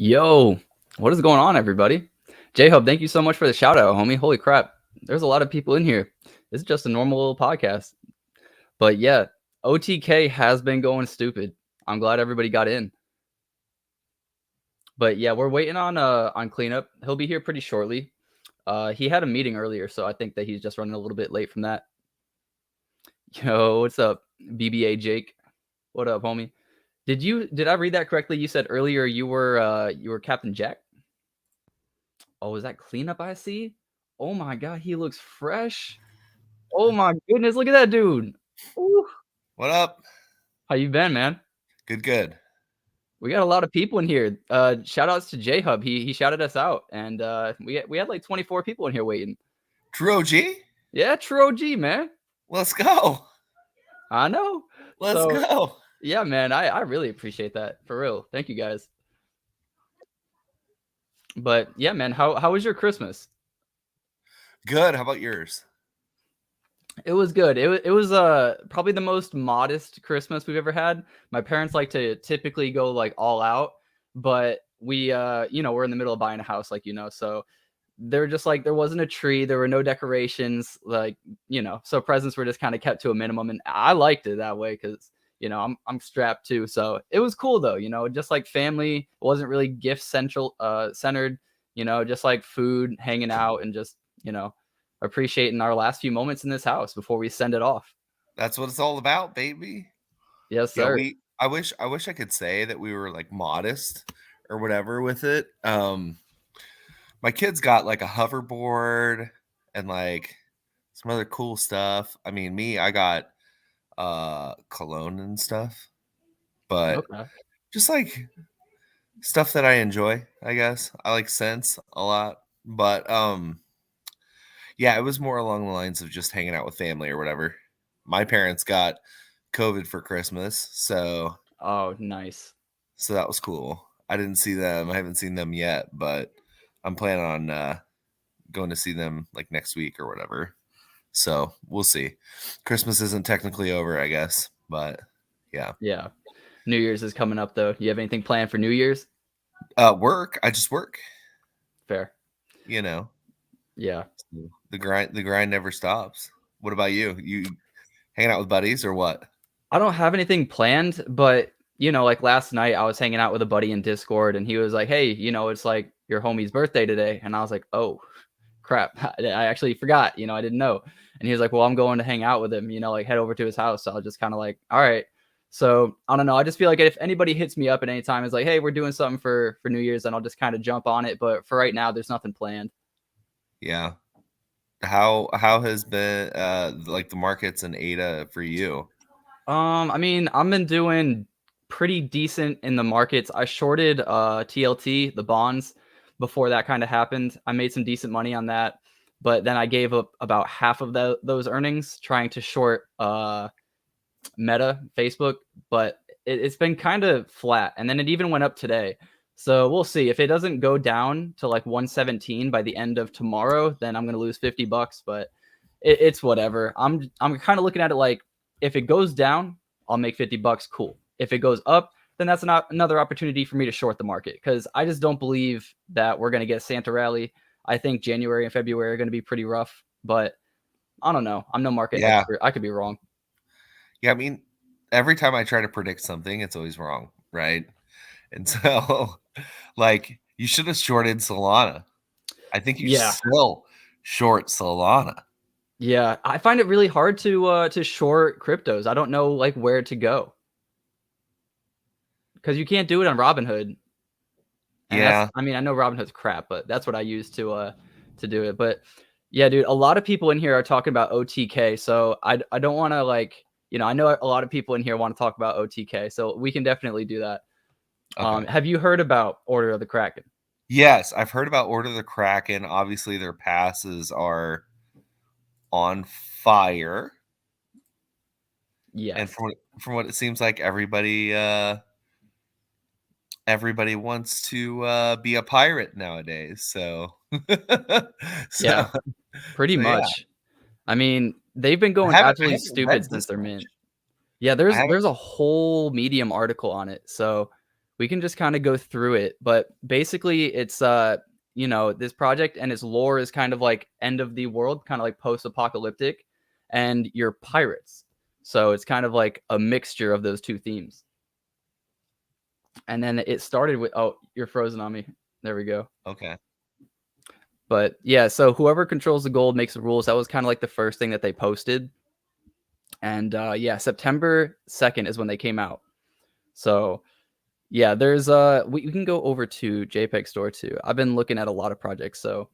Yo, what is going on, everybody? J-Hub, thank you so much for the shout out, homie. Holy crap. There's a lot of people in here. This is just a normal little podcast. But yeah, OTK has been going stupid. I'm glad everybody got in. But yeah, we're waiting on cleanup. He'll be here pretty shortly. He had a meeting earlier, so I think that he's just running a little bit late from that. Yo, what's up, BBA Jake? What up, homie? Did I read that correctly? You said earlier you were Captain Jack? Oh, is that cleanup I see? Oh my god, he looks fresh. Oh my goodness, look at that dude. Ooh. What up? How you been, man? Good. We got a lot of people in here. Shout outs to J-Hub. He shouted us out, and we had like 24 people in here waiting. True OG? Yeah, true OG, man. Let's go. I know. Let's go. Yeah, man, I really appreciate that. For real. Thank you guys. But yeah, man, how was your Christmas? Good. How about yours? It was good. It was probably the most modest Christmas we've ever had. My parents like to typically go like all out, but we we're in the middle of buying a house, like so they're just like there wasn't a tree, there were no decorations, like so presents were just kind of kept to a minimum, and I liked it that way because I'm strapped too, so it was cool though. Just like family. It wasn't really gift central centered. Just like food, hanging out, and just appreciating our last few moments in this house before we send it off. That's what it's all about, baby. Yes, sir. Yeah, I wish I could say that we were like modest or whatever with it. My kids got like a hoverboard and like some other cool stuff. I mean, I got cologne and stuff. But Okay. just like stuff that I enjoy, I guess. I like scents a lot. But yeah, it was more along the lines of just hanging out with family or whatever. My parents got COVID for Christmas, so Oh, nice. So that was cool. I didn't see them. I haven't seen them yet, but I'm planning on going to see them like next week or whatever. So we'll see. Christmas isn't technically over, I guess, but yeah. Yeah. New Year's is coming up though. You have anything planned for New Year's? Work. I just work. Fair. Yeah. The grind never stops. What about you? You hanging out with buddies or what? I don't have anything planned, but like last night I was hanging out with a buddy in Discord and he was like, "Hey, it's like your homie's birthday today." And I was like, "Oh, crap. I actually forgot, I didn't know." And he was like, "Well, I'm going to hang out with him, like head over to his house." So I was just kind of like, "All right." So I don't know. I just feel like if anybody hits me up at any time, it's like, "Hey, we're doing something for New Year's," then I'll just kind of jump on it. But for right now, there's nothing planned. Yeah. How has been like the markets in Ada for you? I mean, I've been doing pretty decent in the markets. I shorted TLT, the bonds, before that kind of happened. I made some decent money on that, but then I gave up about half of those earnings trying to short Meta, Facebook, but it's been kind of flat. And then it even went up today. So we'll see. If it doesn't go down to like 117 by the end of tomorrow, then I'm going to lose $50, but it's whatever. I'm kind of looking at it like if it goes down, I'll make $50. Cool. If it goes up, then that's not another opportunity for me to short the market because I just don't believe that we're going to get Santa Rally. I think January and February are going to be pretty rough, but I don't know. I'm no market expert. I could be wrong. Yeah, I mean, every time I try to predict something, it's always wrong, right? And so, like, you should have shorted Solana. I think you still short Solana. Yeah, I find it really hard to short cryptos. I don't know like where to go because you can't do it on Robinhood. And yeah, I mean, I know Robinhood's crap, but that's what I use to do it. But yeah, dude, a lot of people in here are talking about OTK, so I don't want to like I know a lot of people in here want to talk about OTK, so we can definitely do that. Okay. Have you heard about Order of the Kraken? Yes, I've heard about Order of the Kraken. Obviously, their passes are on fire. Yes. And from what it seems like, everybody wants to be a pirate nowadays. So yeah, pretty much. Yeah. I mean, they've been going absolutely stupid since they're mint. Yeah, there's a whole Medium article on it. So we can just kind of go through it. But basically, it's this project and its lore is kind of like end of the world, kind of like post-apocalyptic, and you're pirates. So it's kind of like a mixture of those two themes. And then it started with, oh, you're frozen on me. There we go. Okay. But yeah, so whoever controls the gold makes the rules. That was kind of like the first thing that they posted. And September 2nd is when they came out. So yeah, there's we can go over to JPEG Store too. I've been looking at a lot of projects. So,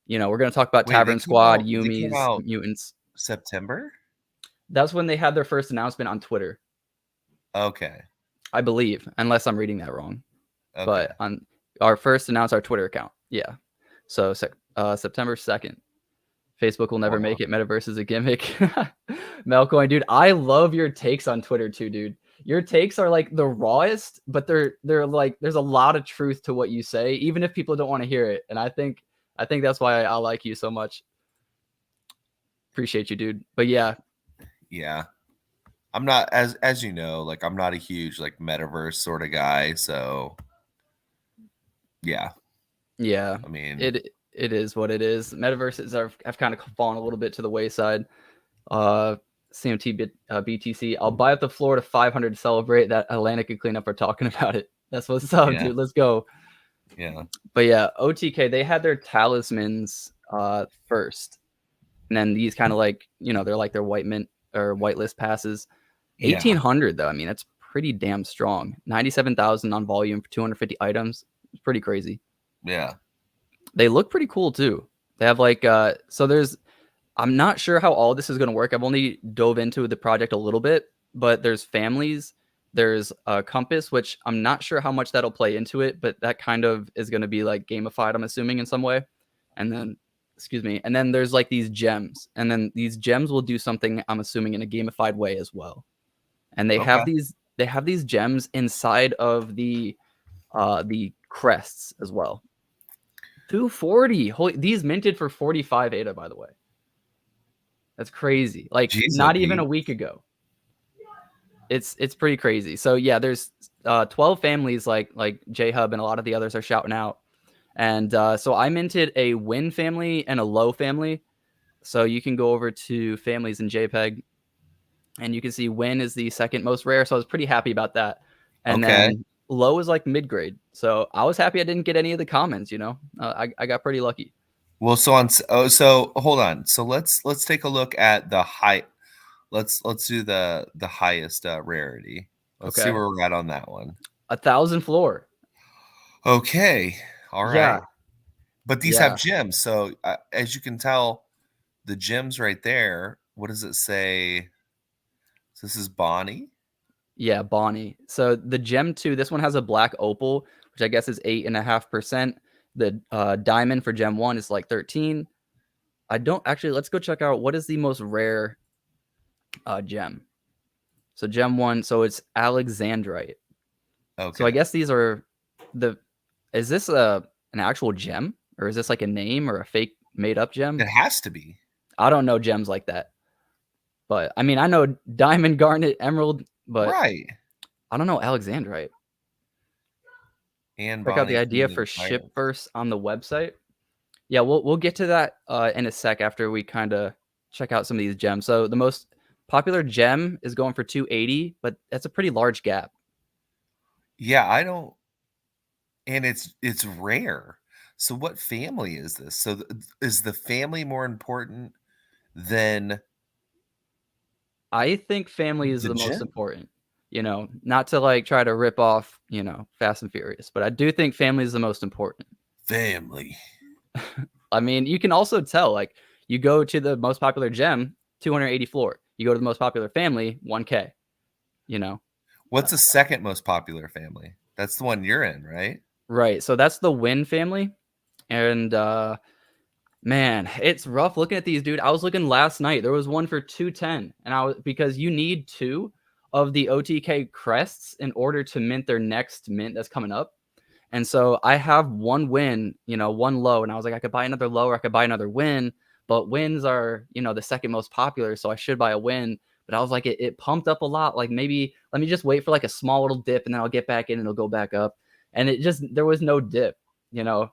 we're gonna talk about Wait, Tavern Squad, they came Yumi's, out Mutants. September? That's when they had their first announcement on Twitter, Okay. I believe, unless I'm reading that wrong. Okay. But on our first announced our Twitter account. Yeah. So September 2nd. Facebook will never make it. Metaverse is a gimmick. Melcoin, dude, I love your takes on Twitter too, dude. Your takes are like the rawest, but they're like there's a lot of truth to what you say, even if people don't want to hear it. And I think that's why I like you so much. Appreciate you, dude. But yeah. Yeah. I'm not as you know, like I'm not a huge like metaverse sort of guy, so yeah. Yeah. I mean, it is what it is. Metaverses have kind of fallen a little bit to the wayside. CMT BTC. I'll buy up the floor to 500 to celebrate. That Atlanick and Cleanup are talking about it. That's what's up, dude. Let's go. Yeah. But yeah, OTK, they had their talismans first. And then these kind of like, they're like their white mint or whitelist passes. 1,800 though. I mean, that's pretty damn strong. 97,000 on volume for 250 items. It's pretty crazy. Yeah. They look pretty cool too. They have like I'm not sure how all this is going to work. I've only dove into the project a little bit, but there's families, there's a compass, which I'm not sure how much that'll play into it, but that kind of is going to be like gamified, I'm assuming, in some way. And then, and then there's like these gems, and then these gems will do something, I'm assuming, in a gamified way as well. And they have these gems inside of the crests as well. 240. Holy, these minted for 45 ADA, by the way. That's crazy. Like, jeez, not even a week ago. It's pretty crazy. So yeah, there's 12 families like J-Hub and a lot of the others are shouting out. And so I minted a win family and a low family. So you can go over to families in JPEG and you can see win is the second most rare. So I was pretty happy about that. And then low is like mid-grade. So I was happy I didn't get any of the comments, I got pretty lucky. Well, so hold on. So let's take a look at the high. Let's do the highest rarity. Let's see where we're at on that one. 1,000 floor. Okay. All right. Yeah. But these have gems. So as you can tell, the gems right there, what does it say? So this is Bonnie. Yeah, Bonnie. So the gem 2, this one has a black opal, which I guess is 8.5%. The diamond for gem 1 is like 13. I don't actually, let's go check out what is the most rare gem. So gem 1, so it's Alexandrite. Okay. So I guess these are is this an actual gem, or is this like a name or a fake made up gem? It has to be. I don't know gems like that. But I mean, I know diamond, garnet, emerald, but right. I don't know Alexandrite. And check out the idea for ship first on the website. Yeah, we'll get to that in a sec after we kind of check out some of these gems. So the most popular gem is going for 280, but that's a pretty large gap. Yeah, I don't. And it's rare. So what family is this? So is the family more important than? I think family is the most important. Not to like try to rip off, Fast and Furious, but I do think family is the most important. Family. I mean, you can also tell, like, you go to the most popular gem, 280 floor. You go to the most popular family, 1K. What's the second most popular family? That's the one you're in, right? Right. So that's the Win family. And man, it's rough looking at these, dude. I was looking last night. There was one for 210. And because you need 2 of the OTK crests in order to mint their next mint that's coming up. And so I have one win, one low. And I was like, I could buy another low or I could buy another win. But wins are, the second most popular. So I should buy a win. But I was like, it pumped up a lot. Like maybe let me just wait for like a small little dip and then I'll get back in and it'll go back up. And there was no dip, you know.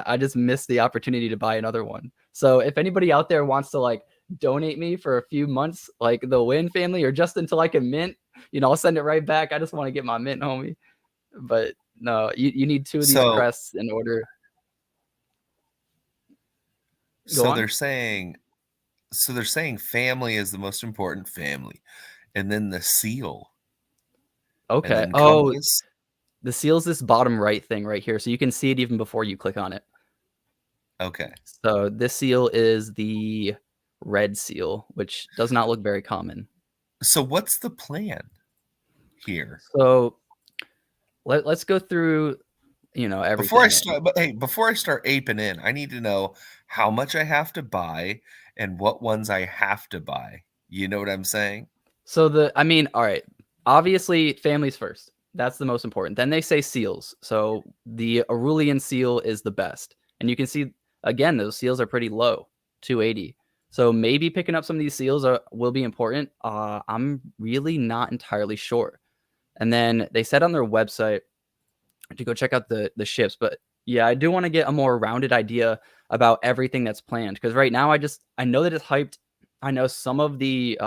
I just missed the opportunity to buy another one. So if anybody out there wants to like donate me for a few months, like the Win family, or just until I can mint, I'll send it right back. I just want to get my mint, homie. But no, you need 2 of these crests in order. So they're saying family is the most important family, and then the seal. Okay. Oh, the seal's this bottom right thing right here, so you can see it even before you click on it. Okay. So this seal is the red seal, which does not look very common. So what's the plan here? So let's go through, everything. Before I start aping in, I need to know how much I have to buy and what ones I have to buy. You know what I'm saying? So all right. Obviously, families first. That's the most important. Then they say seals. So the Aurelian seal is the best. And you can see, again, those seals are pretty low, 280. So maybe picking up some of these seals will be important. I'm really not entirely sure. And then they said on their website to go check out the ships. But yeah, I do want to get a more rounded idea about everything that's planned. Because right now I know that it's hyped. I know some of the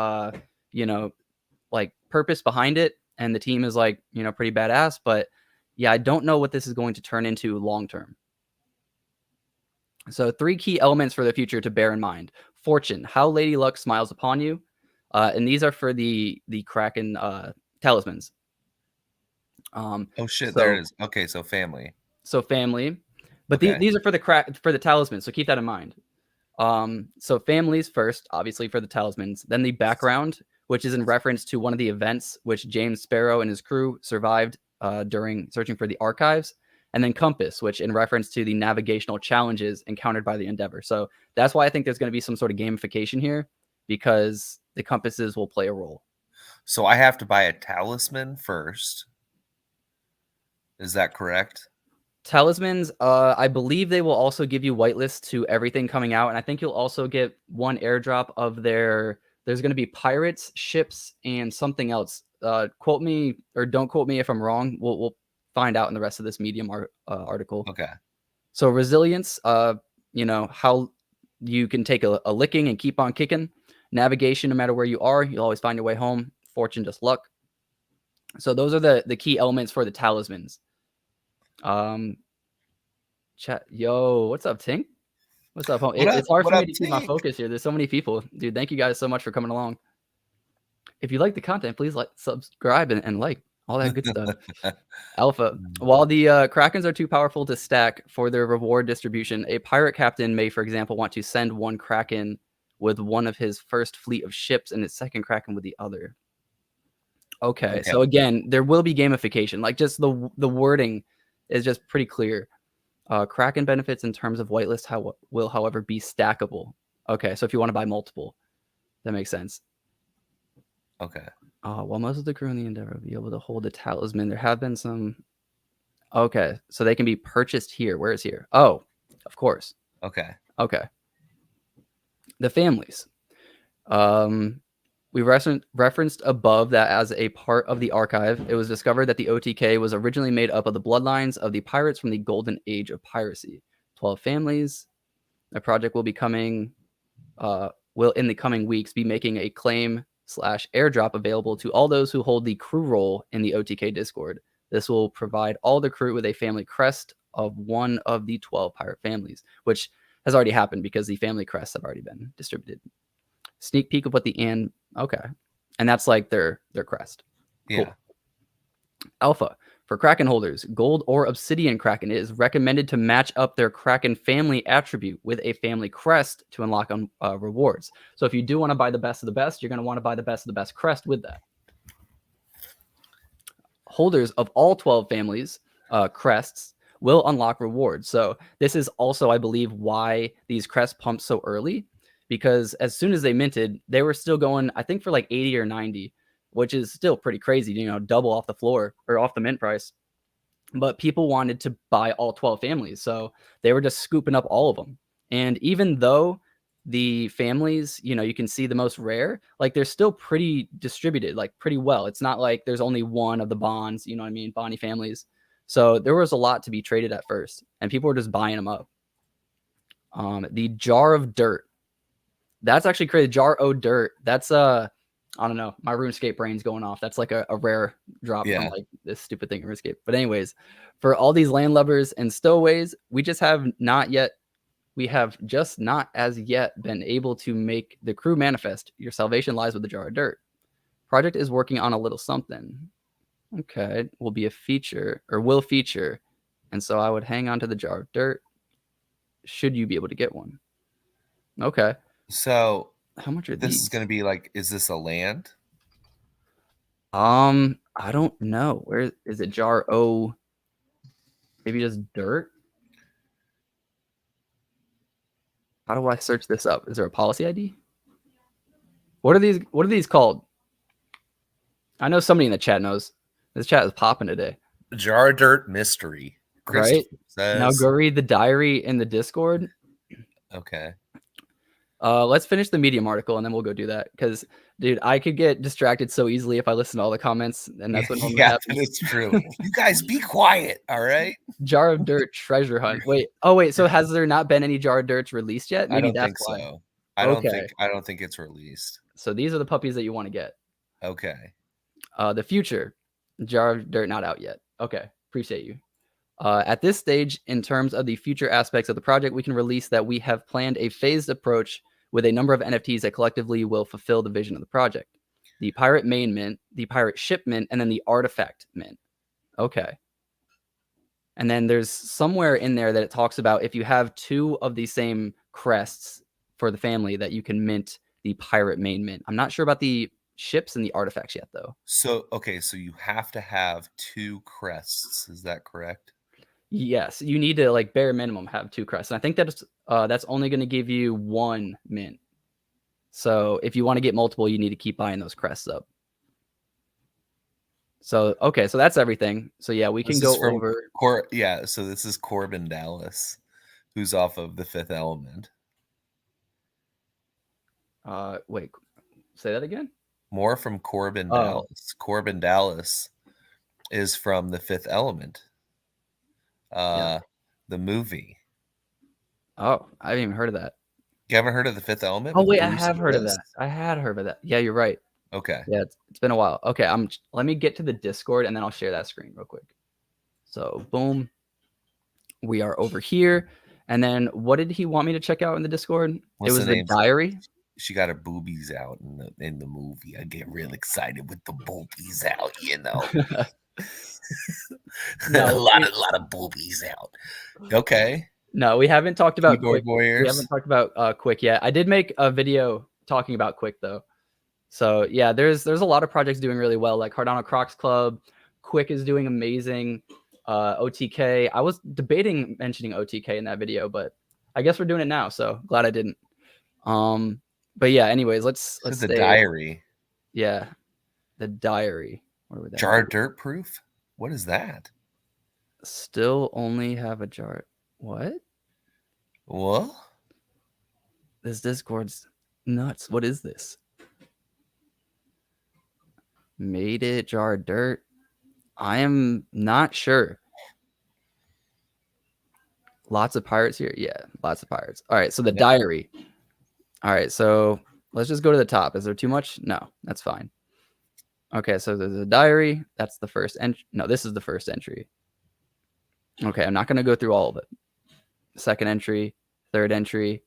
like purpose behind it, and the team is like, pretty badass, but yeah, I don't know what this is going to turn into long term. So 3 key elements for the future to bear in mind. Fortune, how Lady Luck smiles upon you. And these are for the Kraken talismans. Oh shit, there it is. Okay, so family. But okay. These are for the talismans, so keep that in mind. So families first, obviously, for the talismans, then the background, which is in reference to one of the events which James Sparrow and his crew survived during searching for the archives, and then compass, which in reference to the navigational challenges encountered by the Endeavor. So that's why I think there's going to be some sort of gamification here, because the compasses will play a role. So I have to buy a talisman first. Is that correct? Talismans, I believe they will also give you whitelists to everything coming out, and I think you'll also get one airdrop of there's going to be pirates, ships, and something else. Quote me or don't quote me if I'm wrong. We'll find out in the rest of this Medium article. Okay. So resilience, how you can take a licking and keep on kicking. Navigation, no matter where you are, you'll always find your way home. Fortune, just luck. So those are the key elements for the talismans. Chat, yo, what's up, Tink? What's up, home? It's hard for me to keep my focus here. There's so many people, dude. Thank you guys so much for coming along. If you like the content, please subscribe and like all that good stuff. Alpha, while the Krakens are too powerful to stack for their reward distribution, a pirate captain may, for example, want to send one Kraken with one of his first fleet of ships and his second Kraken with the other. Okay, so again, there will be gamification. Like, just the wording is just pretty clear. Kraken benefits in terms of whitelist will, however, be stackable. Okay, so if you want to buy multiple, that makes sense. Okay. While most of the crew in the Endeavor will be able to hold a talisman, there have been some. Okay, so they can be purchased here. Where is here? Oh, of course. Okay. The families. We referenced above that as a part of the archive, it was discovered that the OTK was originally made up of the bloodlines of the pirates from the golden age of piracy. 12 families. The project will in the coming weeks be making a claim/airdrop available to all those who hold the crew role in the OTK Discord. This will provide all the crew with a family crest of one of the 12 pirate families, which has already happened because the family crests have already been distributed. Sneak peek of what okay. And that's like their crest. Cool. Yeah. Alpha. For Kraken holders, gold or obsidian Kraken, it is recommended to match up their Kraken family attribute with a family crest to unlock rewards. So if you do want to buy the best of the best, you're going to want to buy the best of the best crest with that. Holders of all 12 families crests will unlock rewards. So this is also, I believe, why these crests pumped so early, because as soon as they minted, they were still going, I think, for like 80 or 90, which is still pretty crazy, double off the floor or off the mint price. But people wanted to buy all 12 families, so they were just scooping up all of them. And even though the families, you can see the most rare, like they're still pretty distributed, like pretty well. It's not like there's only one of the bonds, you know what I mean, Bonnie families. So there was a lot to be traded at first, and people were just buying them up. The Jar of Dirt. That's actually crazy. Jar o' Dirt. That's I don't know. My RuneScape brain's going off. That's like a rare drop from like this stupid thing in RuneScape. But anyways, for all these landlubbers and stowaways, we have just not as yet been able to make the crew manifest. Your salvation lies with the Jar of Dirt. Project is working on a little something. Okay, will be a feature or will feature. And so I would hang on to the Jar of Dirt. Should you be able to get one? Okay. So how much are this these? is going to be like, is this a land? I don't know. Where is it? Jar O? Maybe just dirt. How do I search this up? Is there a policy ID? What are these called? I know somebody in the chat knows. This chat is popping today. Jar of Dirt mystery. Right? Now go read the diary in the Discord. Okay. Let's finish the Medium article and then we'll go do that. Because, dude, I could get distracted so easily if I listen to all the comments, and that's what normally happens. It's true. You guys be quiet, all right? Jar of Dirt treasure hunt. Wait. Oh, wait. So has there not been any Jar of Dirts released yet? Maybe I don't think why. so. I don't think it's released. So these are the puppies that you want to get. Okay. The future, Jar of Dirt not out yet. Okay. Appreciate you. At this stage, in terms of the future aspects of the project, we can release that we have planned a phased approach with a number of NFTs that collectively will fulfill the vision of the project. The pirate main mint, the pirate ship mint, and then the artifact mint. Okay. And then there's somewhere in there that it talks about if you have two of the same crests for the family that you can mint the pirate main mint. I'm not sure about the ships and the artifacts yet, though. So, okay, so you have to have two crests. Is that correct? Yes, you need to, like, bare minimum have two crests. And I think that's only going to give you one mint. So if you want to get multiple, you need to keep buying those crests up. So, okay, so that's everything. So, yeah, we can go over. So this is Corbin Dallas, who's off of the Fifth Element. Wait, say that again? More from Corbin Dallas. Corbin Dallas is from the Fifth Element. The movie. Oh, I haven't even heard of that. You haven't heard of the Fifth Element? Oh, wait, I have heard of that. I had heard of that. Yeah, you're right. Okay. Yeah, it's been a while. Okay, let me get to the Discord and then I'll share that screen real quick. So, boom. We are over here. And then what did he want me to check out in the Discord? It was the diary. She got her boobies out in the movie. I get real excited with the boobies out, you know. a lot of boobies out. Okay. No, we haven't talked about Quick. Warriors. We haven't talked about Quick yet. I did make a video talking about Quick though. So yeah, there's a lot of projects doing really well, like Cardano Crocs Club. Quick is doing amazing. OTK. I was debating mentioning OTK in that video, but I guess we're doing it now. So glad I didn't. But yeah, anyways, let's the diary. Yeah, the diary. Where would that Jar Dirt proof? What is that? Still only have a jar. What? This Discord's nuts. What is this? Made it Jar Dirt. I am not sure. Lots of pirates here. Yeah, lots of pirates. All right, so the diary. All right, so let's just go to the top. Is there too much? No, that's fine. Okay, so there's a diary. That's the first entry. No, this is the first entry. Okay, I'm not going to go through all of it. Second entry, third entry.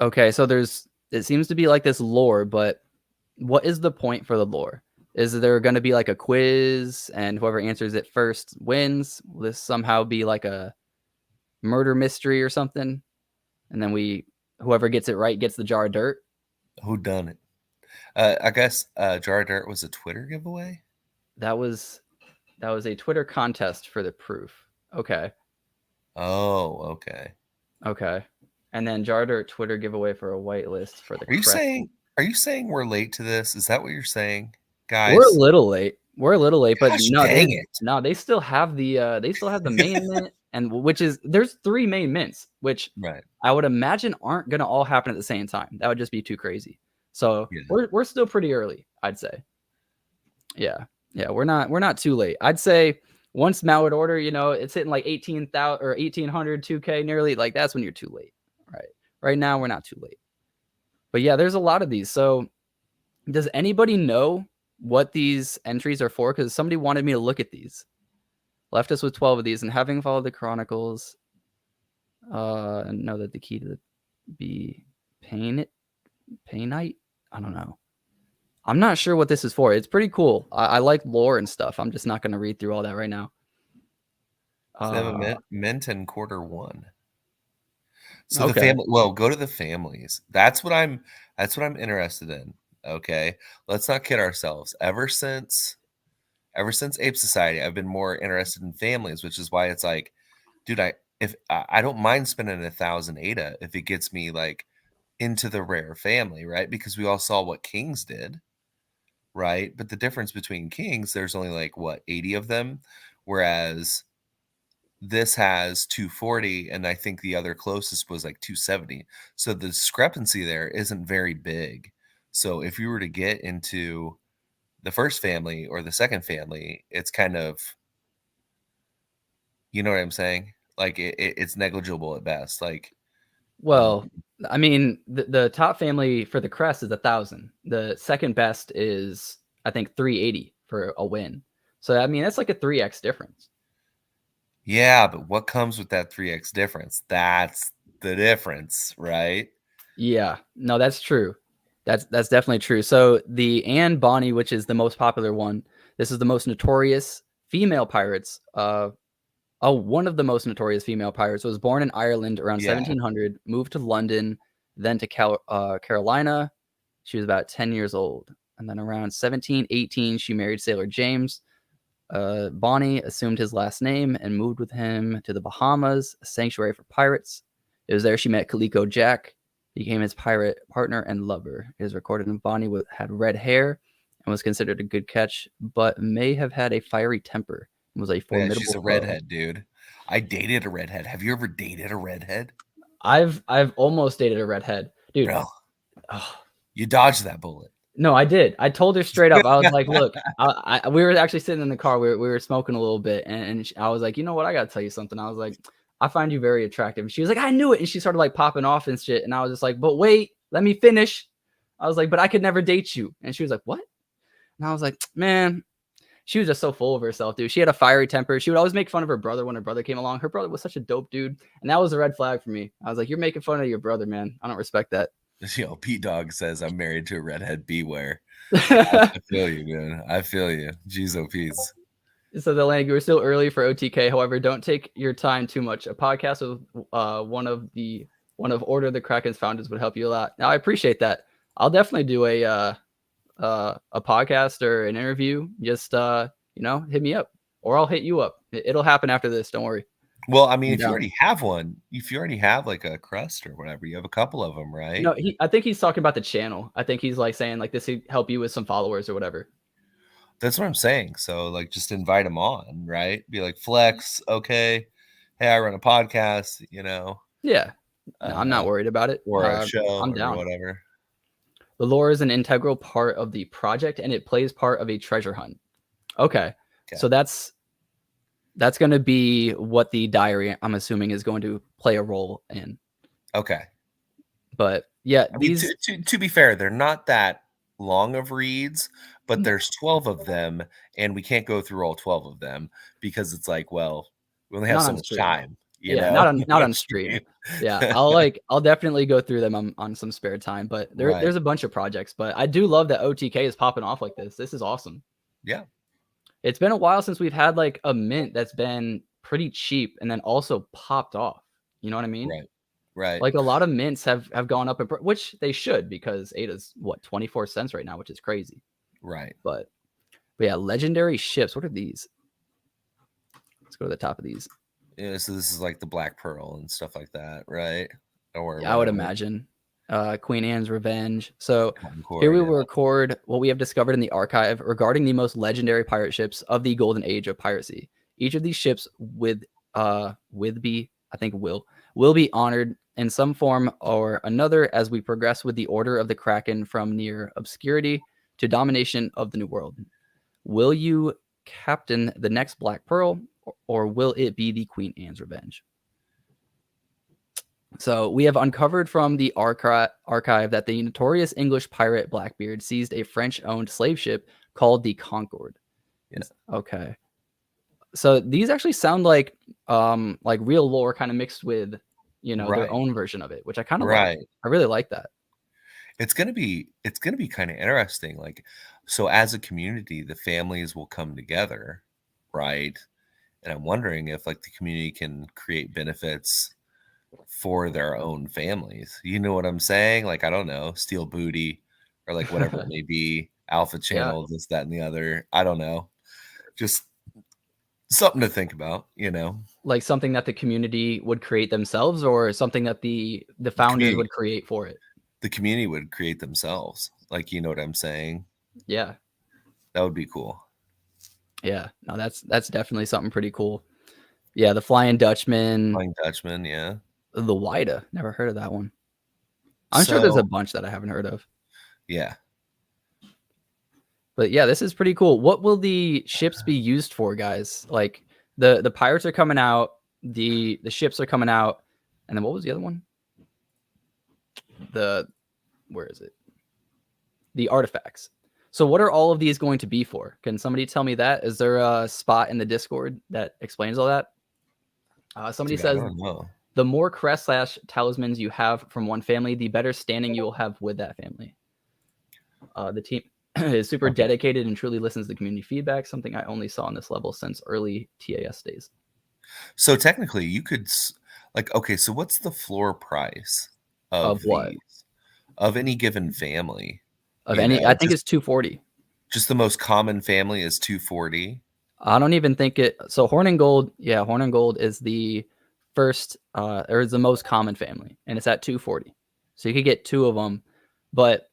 Okay, so it seems to be like this lore, but what is the point for the lore? Is there going to be like a quiz and whoever answers it first wins? Will this somehow be like a murder mystery or something? And then whoever gets it right gets the Jar of Dirt? Who done it? I guess Jar of Dirt was a Twitter giveaway? That was a Twitter contest for the proof. Okay. Oh, okay. Okay. And then Jar of Dirt Twitter giveaway for a whitelist for the Are you saying we're late to this? Is that what you're saying? Guys, we're a little late. But dang it. No, they still have the main mint. and which is there's 3 main mints, which Right. I would imagine aren't gonna all happen at the same time. That would just be too crazy. So Yeah. we're still pretty early, I'd say. Yeah. Yeah, we're not too late. I'd say once Mallard Order, you know, it's hitting like 18,000 or 1,800, 2K nearly, like that's when you're too late. Right. Right now, we're not too late. But yeah, there's a lot of these. So does anybody know what these entries are for? Because somebody wanted me to look at these. Left us with 12 of these, and having followed the chronicles, and know that the key to be painite. I don't know. I'm not sure what this is for. It's pretty cool. I like lore and stuff. I'm just not going to read through all that right now. So they have a mint in quarter 1. So the Okay. family, well, go to the families. That's what I'm interested in. Okay. Let's not kid ourselves. Ever since Ape Society, I've been more interested in families, which is why it's like, dude, I don't mind spending 1,000 ADA if it gets me like into the rare family, right? Because we all saw what Kings did, right? But the difference between Kings, there's only like what 80 of them, whereas this has 240, and I think the other closest was like 270. So the discrepancy there isn't very big. So if you were to get into the first family or the second family, it's kind of, you know what I'm saying? Like it's negligible at best. Like, Well, I mean, the top family for the crest is 1,000. The second best is, I think, 380 for a win. So, I mean, that's like a 3x difference. yeah, but what comes with that 3x difference? That's the difference, right? Yeah, no, that's true. That's definitely true. So the Anne Bonny, which is the most popular one, this is the most notorious female pirates. One of the most notorious female pirates, was born in Ireland around Yeah. 1700, moved to London, then to Carolina. She was about 10 years old. And then around 1718, she married Sailor James. Bonny assumed his last name and moved with him to the Bahamas, a sanctuary for pirates. It was there she met Calico Jack, became his pirate partner and lover. It is recorded that Bonny had red hair and was considered a good catch, but may have had a fiery temper and was a Yeah, formidable she's a foe. redhead, dude. I dated a redhead. Have you ever dated a redhead? I've almost dated a redhead, dude. Bro, Oh, you dodged that bullet. no, I did. I told her straight up. I was like, "Look, we were actually sitting in the car. We were smoking a little bit, and I was like, you know what? I gotta tell you something. I was like, I find you very attractive." And she was like, "I knew it." And she started like popping off and shit. And I was just like, "But wait, let me finish." I was like, "But I could never date you." And she was like, "What?" And I was like, "Man." She was just so full of herself, dude. She had a fiery temper. She would always make fun of her brother when her brother came along. Her brother was such a dope dude, and that was a red flag for me. I was like, "You're making fun of your brother, man. I don't respect that." Yo, Pete Dog says I'm married to a redhead. Beware. I feel you, man. I feel you. Jeez, oh, Pete's. So the Atlanick, we're still early for OTK. However, don't take your time too much. A podcast with one of Order the Kraken's founders would help you a lot. Now, I appreciate that. I'll definitely do a podcast or an interview. Just hit me up, or I'll hit you up. It'll happen after this. Don't worry. Well, I mean, if you already have one, if you already have like a crest or whatever, you have a couple of them, right? No, I think he's talking about the channel. I think he's like saying like this would help you with some followers or whatever. That's what I'm saying. So like just invite them on, right? Be like, Flex, okay. Hey, I run a podcast, Yeah. No, I'm not worried about it. or a show I'm or down. whatever. The lore is an integral part of the project, and it plays part of a treasure hunt. Okay. So that's going to be what the diary, I'm assuming, is going to play a role in. Okay. But yeah, I mean, to be fair, they're not that long of reads, but there's 12 of them, and we can't go through all 12 of them because it's like, well, we only have so much time. Not on stream. Yeah, I'll definitely go through them on some spare time. But there's a bunch of projects. But I do love that OTK is popping off like this. This is awesome. Yeah. It's been a while since we've had like a mint that's been pretty cheap and then also popped off. You know what I mean? Right. Like a lot of mints have gone up, which they should, because ADA's 24 cents right now, which is crazy. Right. But yeah, legendary ships. What are these? Let's go to the top of these. Yeah, so this is like the Black Pearl and stuff like that, right? Or yeah, I would imagine. Queen Anne's Revenge. So here we will record what we have discovered in the archive regarding the most legendary pirate ships of the golden age of piracy. Each of these ships with Withby, I think will be honored in some form or another as we progress with the Order of the Kraken from near obscurity to domination of the New World. Will you captain the next Black Pearl, or will it be the Queen Anne's Revenge? So we have uncovered from the archive that the notorious English pirate Blackbeard seized a French-owned slave ship called the Concorde. Yes. Okay. So these actually sound like real lore kind of mixed with, their own version of it, which I kind of like. I really like that. It's gonna be kind of interesting. Like, so as a community, the families will come together, right? And I'm wondering if like the community can create benefits for their own families. You know what I'm saying? Like, I don't know, steal booty or like whatever it may be, alpha channel, this, that, and the other. I don't know. Just something to think about, Like something that the community would create themselves, or something that the founders would create for it. The community would create themselves. Like, you know what I'm saying? Yeah. That would be cool. Yeah. No, that's definitely something pretty cool. Yeah, the Flying Dutchman. Yeah. The Wida. Never heard of that one. I'm sure there's a bunch that I haven't heard of. Yeah. But yeah, this is pretty cool. What will the ships be used for, guys? Like the pirates are coming out, the ships are coming out, and then what was the other one? Where is it? The artifacts. So what are all of these going to be for? Can somebody tell me that? Is there a spot in the Discord that explains all that? Somebody says the more crests / talismans you have from one family, the better standing you will have with that family. The team is super dedicated and truly listens to community feedback, something I only saw on this level since early TAS days. So technically you could so what's the floor price of what? These? Of any given family? Of any, I think it's 240. Just the most common family is 240. I don't even think it. So Horn and Gold is the first, or is the most common family, and it's at 240. So you could get 2 of them, but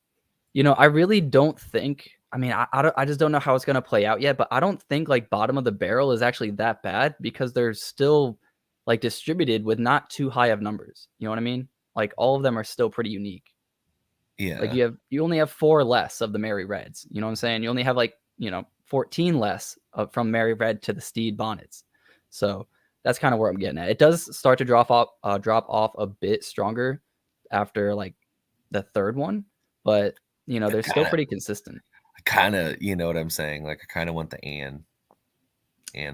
I really don't think. I mean, I just don't know how it's gonna play out yet, but I don't think like bottom of the barrel is actually that bad because they're still like distributed with not too high of numbers. You know what I mean? Like all of them are still pretty unique. Yeah. Like you only have 4 less of the Merry Reds. You know what I'm saying? You only have 14 less from Merry Red to the Steed Bonnets. So that's kind of where I'm getting at. It does start to drop off a bit stronger after like the third one, but they're still pretty consistent. I kind of, you know what I'm saying? Like I kind of want the Anne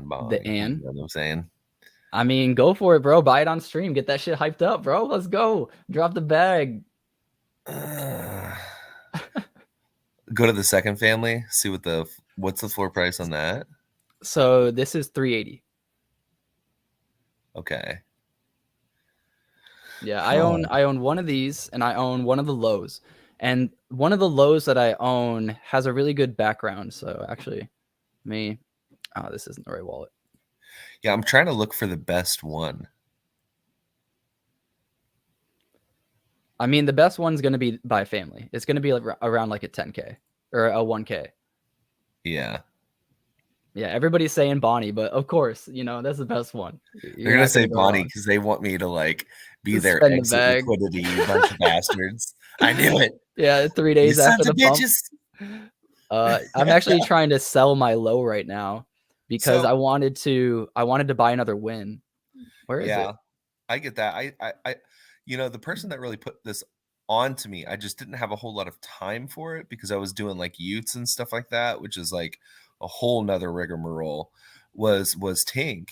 bond. The Anne. You know what I'm saying? I mean, go for it, bro. Buy it on stream. Get that shit hyped up, bro. Let's go. Drop the bag. Go to the second family. See what's the floor price on that. So this is 380. Okay. Yeah, I own one of these, and I own one of the lows. And one of the lows that I own has a really good background. So actually, this isn't the right wallet. Yeah, I'm trying to look for the best one. I mean, the best one's going to be by family. It's going to be around like a 10K or a 1K. Yeah. Yeah, everybody's saying Bonnie, but of course, that's the best one. They're going to say Bonnie because they want me to like be their exit liquidity, you bunch of bastards. I knew it. Yeah, 3 days after the pump. I'm actually trying to sell my low right now because I wanted to buy another win. Where is it? I get that. I the person that really put this on to me, I just didn't have a whole lot of time for it because I was doing like Utes and stuff like that, which is like a whole nother rigmarole. Was Tink,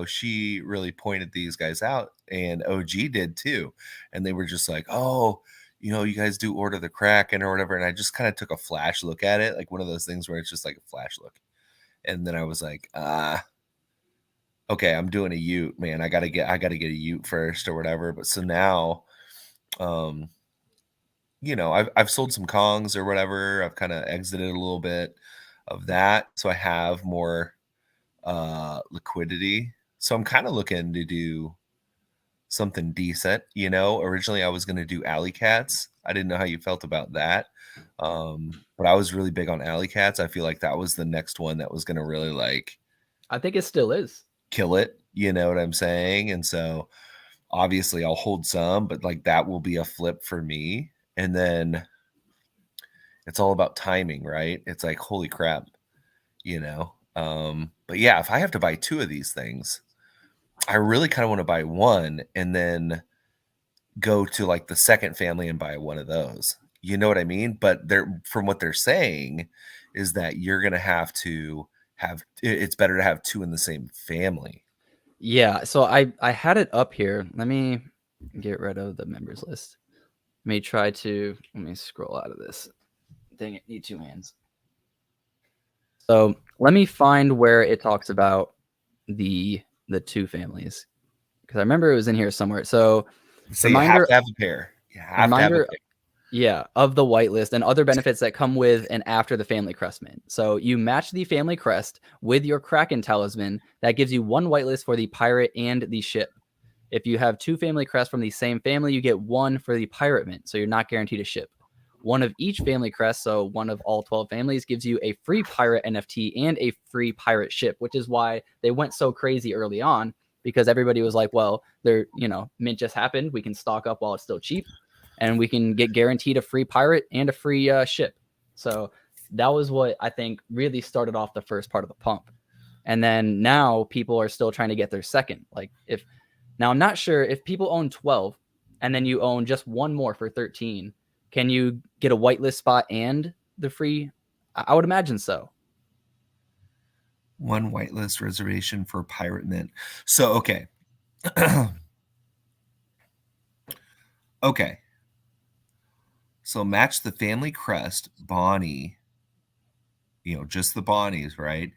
she really pointed these guys out, and OG did too. And they were just like, oh, you guys do Order the Kraken or whatever. And I just kind of took a flash look at it, like one of those things where it's just like a flash look. And then I was like, okay, I'm doing a Ute, man. I gotta get a Ute first or whatever. But so now, I've sold some Kongs or whatever. I've kind of exited a little bit of that, so I have more liquidity. So I'm kind of looking to do something decent. Originally I was going to do Alley Cats. I didn't know how you felt about that, but I was really big on Alley Cats. I feel like that was the next one that was going to really like. I think it still is. Kill it. You know what I'm saying? And so obviously I'll hold some, but like that will be a flip for me. And then it's all about timing, right? It's like, holy crap, you know? But yeah, if I have to buy 2 of these things, I really kind of want to buy one and then go to like the second family and buy one of those. You know what I mean? But they're from what they're saying is that you're gonna have to have it's better to have 2 in the same family. Yeah, so I had it up here. Let me get rid of the members list. Let me scroll out of this. Dang it, need 2 hands. So let me find where it talks about the 2 families, because I remember it was in here somewhere. So So you have reminder to have a pair. You have to have a reminder pair. Yeah, of the whitelist and other benefits that come with and after the family crest mint. So you match the family crest with your Kraken talisman. That gives you 1 whitelist for the pirate and the ship. If you have 2 family crests from the same family, you get 1 for the pirate mint, so you're not guaranteed a ship. 1 of each family crest, so 1 of all 12 families, gives you a free pirate NFT and a free pirate ship, which is why they went so crazy early on, because everybody was like, well, mint just happened. We can stock up while it's still cheap, and we can get guaranteed a free pirate and a free ship. So that was what I think really started off the first part of the pump. And then now people are still trying to get their second. Now I'm not sure if people own 12 and then you own just 1 more for 13, can you get a whitelist spot and the free? I would imagine so. 1 whitelist reservation for pirate mint. So okay. Okay. So match the family crest, Bonnie, just the Bonnies, right?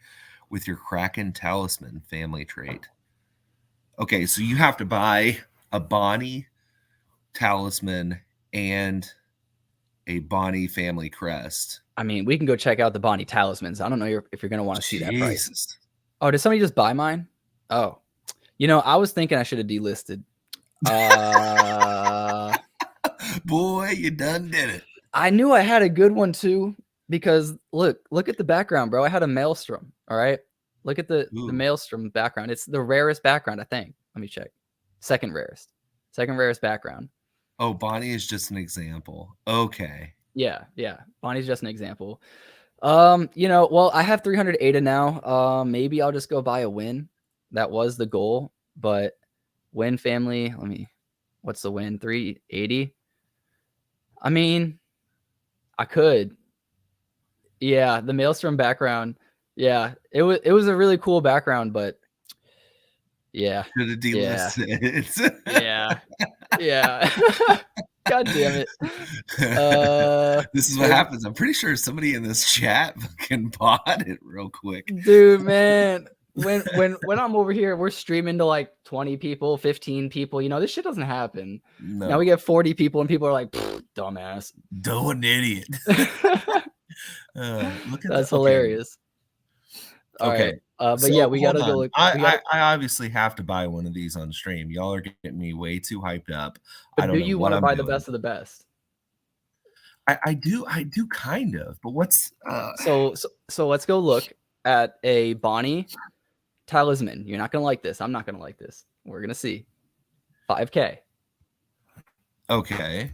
With your Kraken talisman family trait. Okay, so you have to buy a Bonnie talisman and a Bonnie family crest. I mean, we can go check out the Bonnie talismans. I don't know if you're going to want to see that price. Jesus. Oh, did somebody just buy mine? Oh, I was thinking I should have delisted. Boy, you done did it. I knew I had a good one too, because look at the background, bro. I had a maelstrom. All right, look at the maelstrom background. It's the rarest background, I think. Let me check. Second rarest background. Oh, Bonnie is just an example. Okay. Yeah. Bonnie's just an example. Well, I have 300 ADA now. Maybe I'll just go buy a win. That was the goal, but win family. What's the win? 380. I mean, I could. Yeah, the maelstrom background. Yeah, it was a really cool background, but yeah. Should have delisted. Yeah. God damn it. This is what happens. I'm pretty sure somebody in this chat fucking bought it real quick. Dude, man. When I'm over here, we're streaming to like 20 people, 15 people. This shit doesn't happen. No. Now we get 40 people and people are like, dumbass. Don't an idiot. Look at That's hilarious. Okay. But yeah, we gotta go look. I obviously have to buy one of these on stream. Y'all are getting me way too hyped up. But do you want to buy the best of the best? I do kind of. But what's so let's go look at a Bonnie talisman. You're not gonna like this. I'm not gonna like this. We're gonna see. 5K. Okay.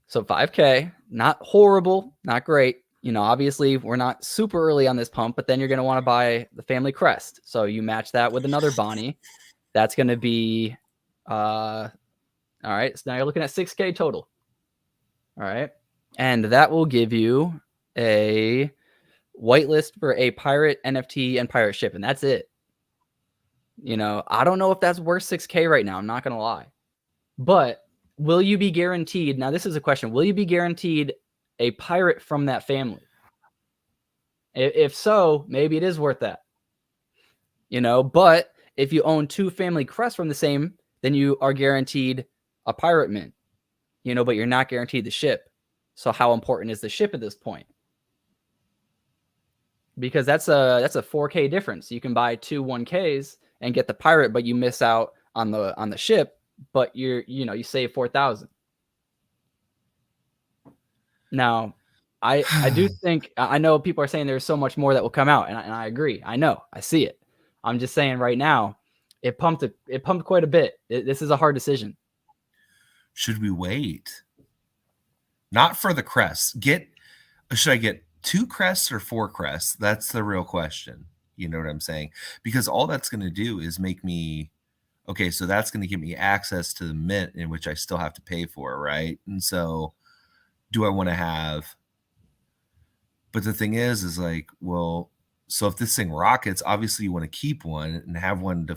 So 5K, not horrible, not great. Obviously we're not super early on this pump, but then you're going to want to buy the family crest. So you match that with another Bonnie. That's going to be, all right. So now you're looking at 6K total. All right. And that will give you a whitelist for a pirate NFT and pirate ship. And that's it. I don't know if that's worth 6K right now. I'm not going to lie, but will you be guaranteed? Now, this is a question. Will you be guaranteed a pirate from that family? If so, maybe it is worth that. But if you own 2 family crests from the same, then you are guaranteed a pirate mint, but you're not guaranteed the ship. So how important is the ship at this point? Because that's a 4K difference. You can buy 2 1Ks and get the pirate, but you miss out on the ship, but you save 4,000. Now, I do think, I know people are saying there's so much more that will come out, and I agree. I know, I see it. I'm just saying right now, It pumped quite a bit. This is a hard decision. Should we wait? Not for the crests. Should I get 2 crests or 4 crests? That's the real question. You know what I'm saying? Because all that's going to do is make me okay, so that's going to give me access to the mint in which I still have to pay for, right? And so do I want to have but the thing is like, well, so if this thing rockets, obviously you want to keep one and have one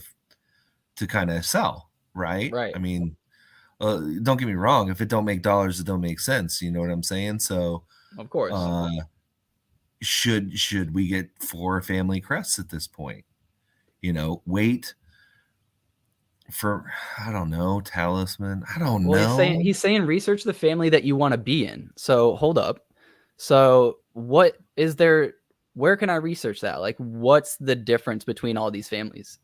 to kind of sell, right? Right. I mean, don't get me wrong. If it don't make dollars, it don't make sense. You know what I'm saying? So, Of course. Should we get 4 family crests at this point? You know, wait for I don't know talisman. I don't Well, know. he's saying research the family that you want to be in. So hold up. So what is there? Where can I research that? Like, what's the difference between all these families?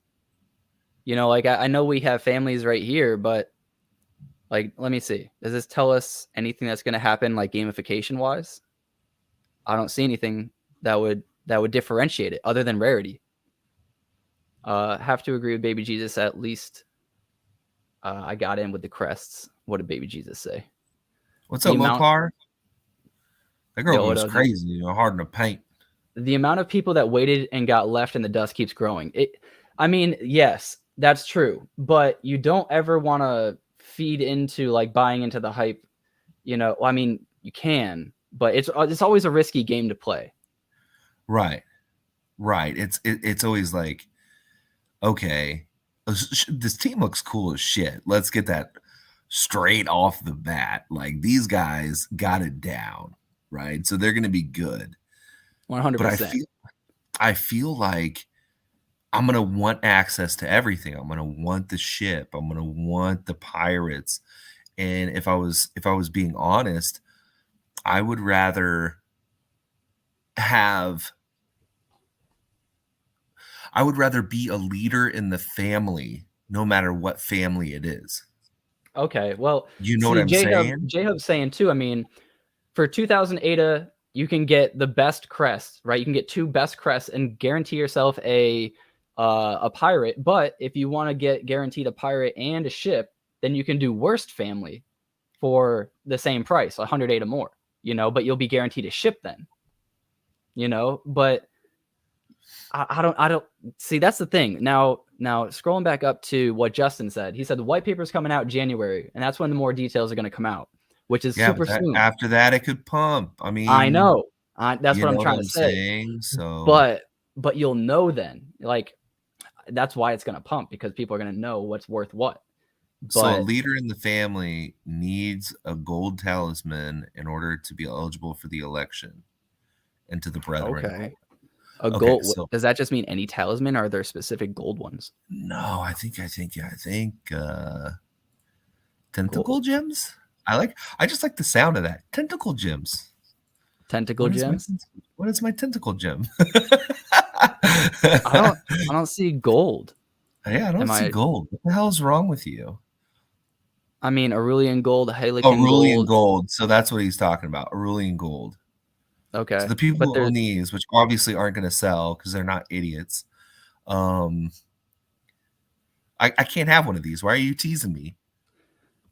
You know, like I know we have families right here, but like, let me see. Does this tell us anything that's going to happen, like gamification wise? I don't see anything that would differentiate it other than rarity. Have to agree with Baby Jesus. At least I got in with the crests. What did Baby Jesus say? What's The up, amount, Mopar? That girl yo, what goes else, man? crazy. You know, hard in the paint. The amount of people that waited and got left in the dust keeps growing. I mean, yes, that's true, but you don't ever want to feed into like buying into the hype. You know, I mean, you can, but it's always a risky game to play. Right. It's always like, okay, this team looks cool as shit. Let's get that straight off the bat. Like these guys got it down, right? So they're going to be good. 100%. I feel like I'm going to want access to everything. I'm going to want the ship. I'm going to want the pirates. And if I was being honest, I would rather be a leader in the family, no matter what family it is. Okay, well, You know what see, I'm saying? J-Hub's saying too. I mean, for 2,000 ADA, you can get the best crest, right? You can get 2 best crests and guarantee yourself a pirate. But if you want to get guaranteed a pirate and a ship, then you can do worst family for the same price, 100 ADA more. You know, but you'll be guaranteed a ship then. You know, but I don't see. That's the thing. Now scrolling back up to what Justin said, he said the white paper is coming out in January, and that's when the more details are going to come out, which is super soon. After that, it could pump. I mean, I know. That's you what I'm know trying what to I'm say. saying. So, But you'll know then. Like that's why it's going to pump because people are going to know what's worth what. so a leader in the family needs a gold talisman in order to be eligible for the election into the Brethren. Okay. A Okay, gold. so Does that just mean any talisman? Or are there specific gold ones? no, I think tentacle gems. I just like the sound of that. Tentacle gems. Tentacle gems? What is my tentacle gem? I don't see gold. Yeah, I don't see gold. What the hell is wrong with you? I mean, Aurelian gold, Halican Aurelian gold. So that's what he's talking about. Aurelian gold. Okay. So the people who own these, which obviously aren't going to sell because they're not idiots. I can't have one of these. Why are you teasing me?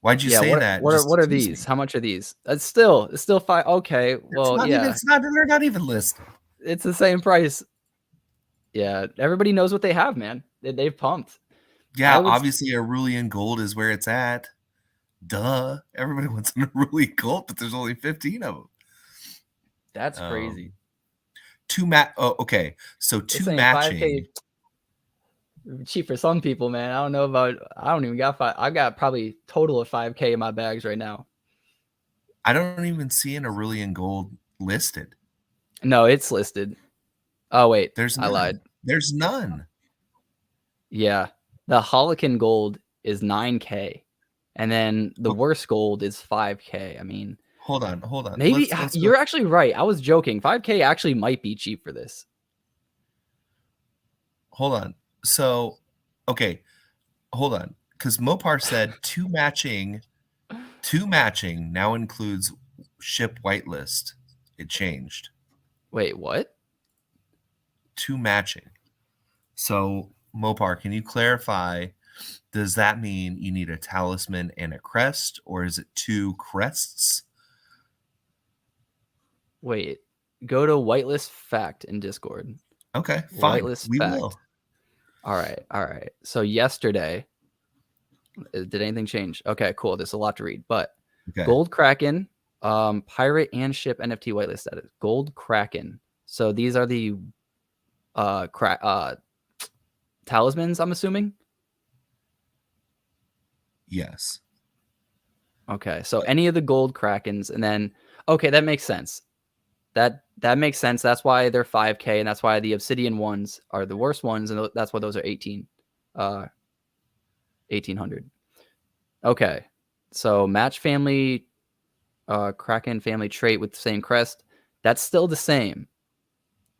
Why'd you say that? What are these? How much are these? It's still 5. Okay. Well, they're not even listed. It's the same price. Yeah. Everybody knows what they have, man. They've pumped. Yeah. Obviously, Aurelian gold is where it's at. Duh. Everybody wants an Aurelian gold, but there's only 15 of them. That's crazy. Okay. So 2 matching. 5K cheap for some people, man. I don't know about. I don't even got 5. I got probably total of 5K in my bags right now. I don't even see an Aurelian gold listed. No, it's listed. Oh wait, I lied. There's none. Yeah, the Halican gold is 9K, and then the worst gold is 5K. I mean, hold on. Maybe you're actually right. I was joking. 5K actually might be cheap for this. Hold on. So, okay, hold on. Because Mopar said 2 matching now includes ship whitelist. It changed. Wait, what? 2 matching. So Mopar, can you clarify? Does that mean you need a talisman and a crest, or is it 2 crests? Wait, go to whitelist fact in Discord. Okay, fine. Whitelist We fact. will. All right. So yesterday, did anything change? Okay, cool. There's a lot to read, but Okay. Gold Kraken, pirate and ship NFT whitelist status. Gold Kraken. So these are the talismans, I'm assuming. Yes. Okay, so any of the gold Krakens, and then okay, that makes sense. That makes sense. That's why they're 5K, and that's why the obsidian ones are the worst ones, and that's why those are 1800. Okay, so match family, Kraken family trait with the same crest. That's still the same.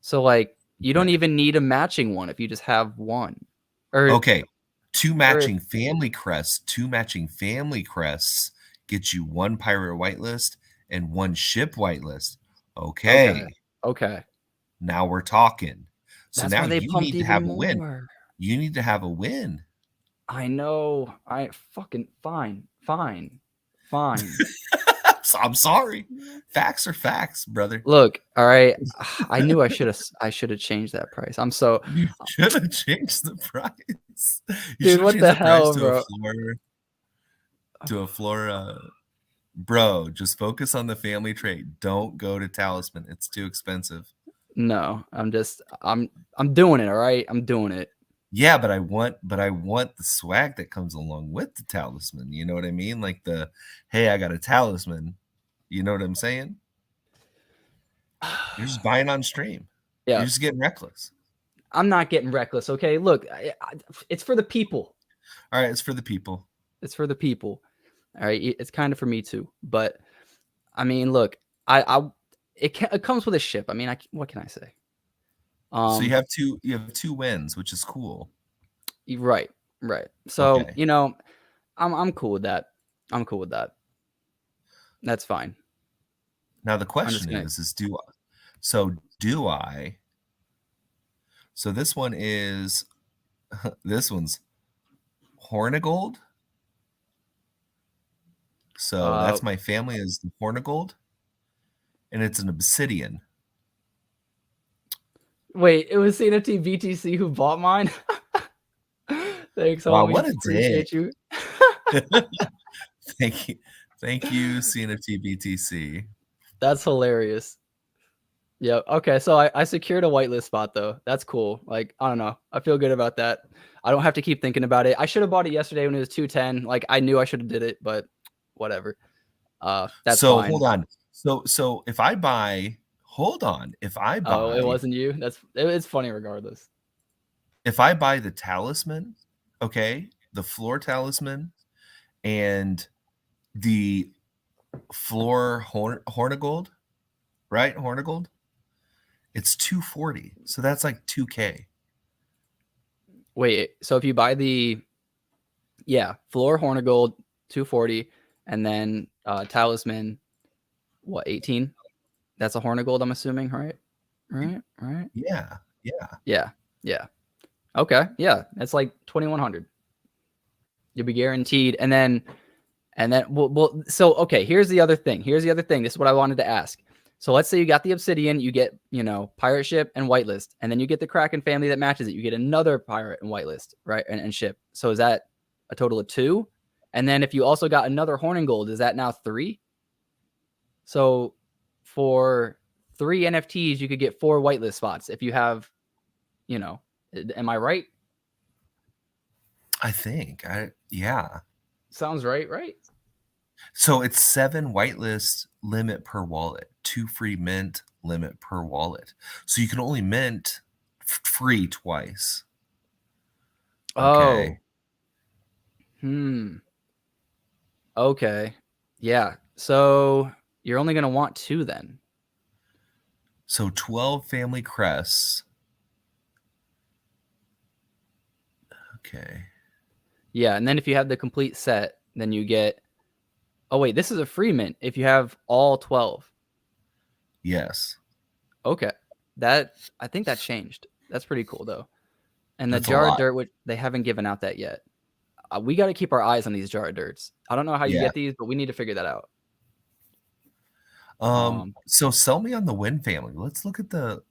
So like, you don't even need a matching one if you just have one. Or okay, 2 matching family crests. 2 matching family crests get you 1 pirate whitelist and 1 ship whitelist. Okay. Okay. Now we're talking. So That's now why they you pumped need to even have a win. more. You need to have a win. I know. I fucking fine. I'm sorry. Facts are facts, brother. Look, all right. I knew I should have changed that price. I'm so You should have changed the price. You dude. should have What changed the the price hell, to bro? a floor. To a floor. Bro, just focus on the family trait. Don't go to talisman. It's too expensive. No, I'm doing it. All right, I'm doing it. Yeah, but I want the swag that comes along with the talisman. You know what I mean? Like hey, I got a talisman. You know what I'm saying? You're just buying on stream. Yeah, You're just getting reckless. I'm not getting reckless. Okay, look, it's for the people. All right, it's for the people. It's for the people. All right, it's kind of for me too. But I mean, look, it comes with a ship. I mean, what can I say? So you have two wins, which is cool. Right. So Okay. I'm cool with that. That's fine. Now the question is do I? So this one is this one's Hornigold. So that's my family is the Hornigold, and it's an obsidian. Wait, it was CNFT BTC who bought mine. Thanks, wow, homie. what a Appreciate day. you. Thank you, CNFT BTC. That's hilarious. Yeah. Okay. So I secured a whitelist spot though. That's cool. Like, I don't know. I feel good about that. I don't have to keep thinking about it. I should have bought it yesterday when it was 210. Like, I knew I should have did it, but whatever. That's so fine. hold on. So if I buy, if I buy, oh, it wasn't you. It's funny regardless. If I buy the talisman, okay, the floor talisman, and the floor Hornigold, right? Hornigold. It's 240. So that's like 2K. Wait, so if you buy the floor Hornigold 240 and then talisman what 18? That's a Hornigold, I'm assuming, right? Yeah. Okay. Yeah, that's like 2100. You'll be guaranteed, and then well. So okay, here's the other thing. This is what I wanted to ask. So let's say you got the obsidian, you get pirate ship and whitelist, and then you get the Kraken family that matches it. You get another pirate and whitelist, right? And ship. So is that a total of 2? And then if you also got another Hornigold, is that now 3? So for 3 NFTs, you could get 4 whitelist spots if you have, am I right? I think. Yeah. Sounds right? So it's 7 whitelist limit per wallet, 2 free mint limit per wallet. So you can only mint free twice. Okay. Okay. Yeah. So you're only going to want 2 then. So 12 family crests. Okay. Yeah, and then if you have the complete set, then you get oh wait, this is a free mint if you have all 12. Yes. Okay. I think that changed. That's pretty cool though. And the That's a jar of lot. dirt, which they haven't given out that yet. We got to keep our eyes on these jar of dirts. I don't know how you Yeah. get these, but we need to figure that out. So sell me on the Win family. Let's look at the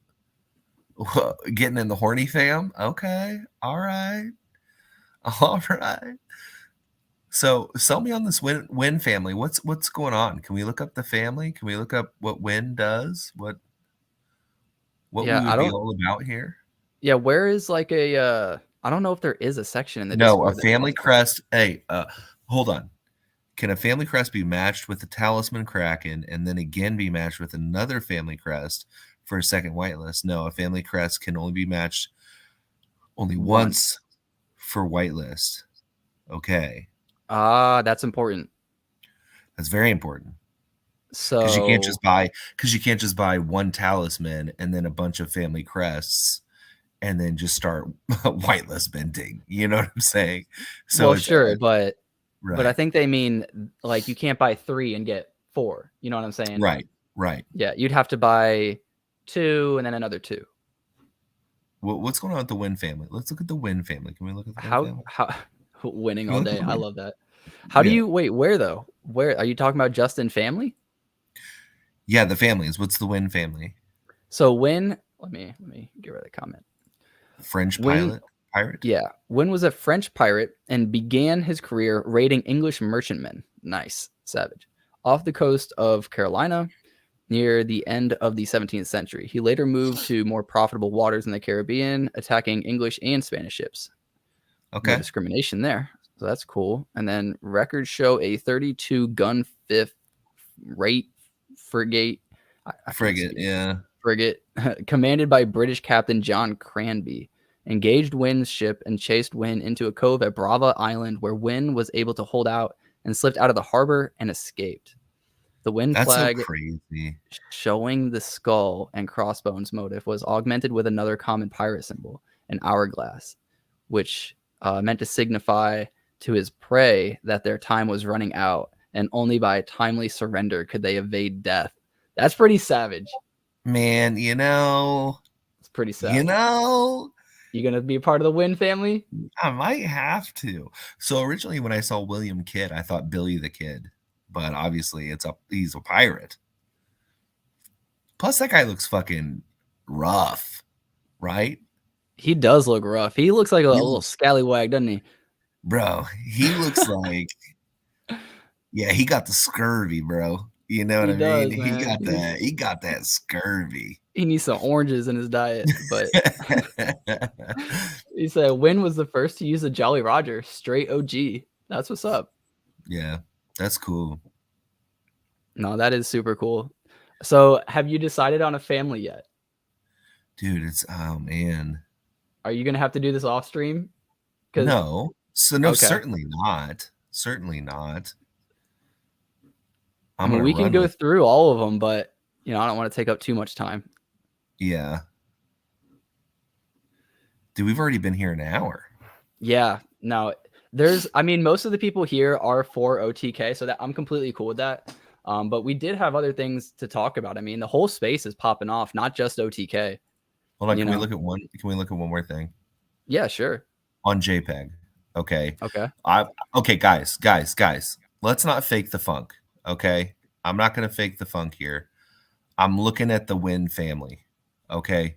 getting in the horny fam. Okay. All right. All right. So sell me on this Win family. What's going on? Can we look up the family? Can we look up what Win does? What Yeah, we I would be don't. all about here? Yeah, where is like a? I don't know if there is a section in the No, a Discord that family talks about it. crest. Hey, hold on. Can a family crest be matched with the talisman Kraken and then again be matched with another family crest for a second whitelist? No, a family crest can only be matched only Once. once for whitelist. Okay. That's important. That's very important. Because So, you can't just buy one talisman and then a bunch of family crests and then just start whitelist bending. You know what I'm saying? So well, it's sure, but I right, think they mean like you can't buy 3 and get 4. You know what I'm saying? right, right. Yeah, you'd have to buy 2 and then another 2. What's going on with the Win family? Let's look at the Win family. Can we look at the Win How family? winning Can we all look at day. the I Win? love that. How do Yeah, you wait, where though? Where are you talking about just in family? yeah. The families. What's the Win family? So when let me get rid of the comment. French When pirate. Yeah, Wynne was a French pirate and began his career raiding English merchantmen. Nice, savage. Off the coast of Carolina near the end of the 17th century. He later moved to more profitable waters in the Caribbean, attacking English and Spanish ships. No Okay, discrimination there. So that's cool. And then records show a 32 gun fifth rate frigate. I can't frigate. speak. Yeah, Frigate, commanded by British Captain John Cranby, engaged Wynn's ship and chased Wynne into a cove at Brava Island, where Wynne was able to hold out and slipped out of the harbor and escaped. The Wynne that's so flag, crazy. showing the skull and crossbones motif, was augmented with another common pirate symbol, an hourglass, which meant to signify to his prey that their time was running out, and only by timely surrender could they evade death. That's pretty savage. Man, It's pretty you savage. know, You gonna be a part of the Wynn family? I might have to. So originally, when I saw William Kidd, I thought Billy the Kid, but obviously, he's a pirate. Plus, that guy looks fucking rough, right? He does look rough. He looks like a He little looks, scallywag, doesn't he? bro. He looks like, yeah, he got the scurvy, bro. You know what He I mean? does, man. He got that scurvy. He needs some oranges in his diet. But he said Wynn was the first to use a Jolly Roger, straight OG. That's what's up. Yeah, that's cool. No, that is super cool. So, have you decided on a family yet? Dude, oh man. Are you gonna have to do this off stream? Because No. So no, okay, certainly not. Certainly not. I I'm mean gonna we can run go with through all of them, but I don't want to take up too much time. yeah. Dude, we've already been here an hour. Yeah, no, I mean, most of the people here are for OTK, so that I'm completely cool with that. But we did have other things to talk about. I mean, the whole space is popping off, not just OTK. Hold on, You can we know? look at one? Can we look at one more thing Yeah, sure. on JPEG? Okay. Okay. Okay, guys. Let's not fake the funk. Okay. I'm not gonna fake the funk here. I'm looking at the Win family. Okay.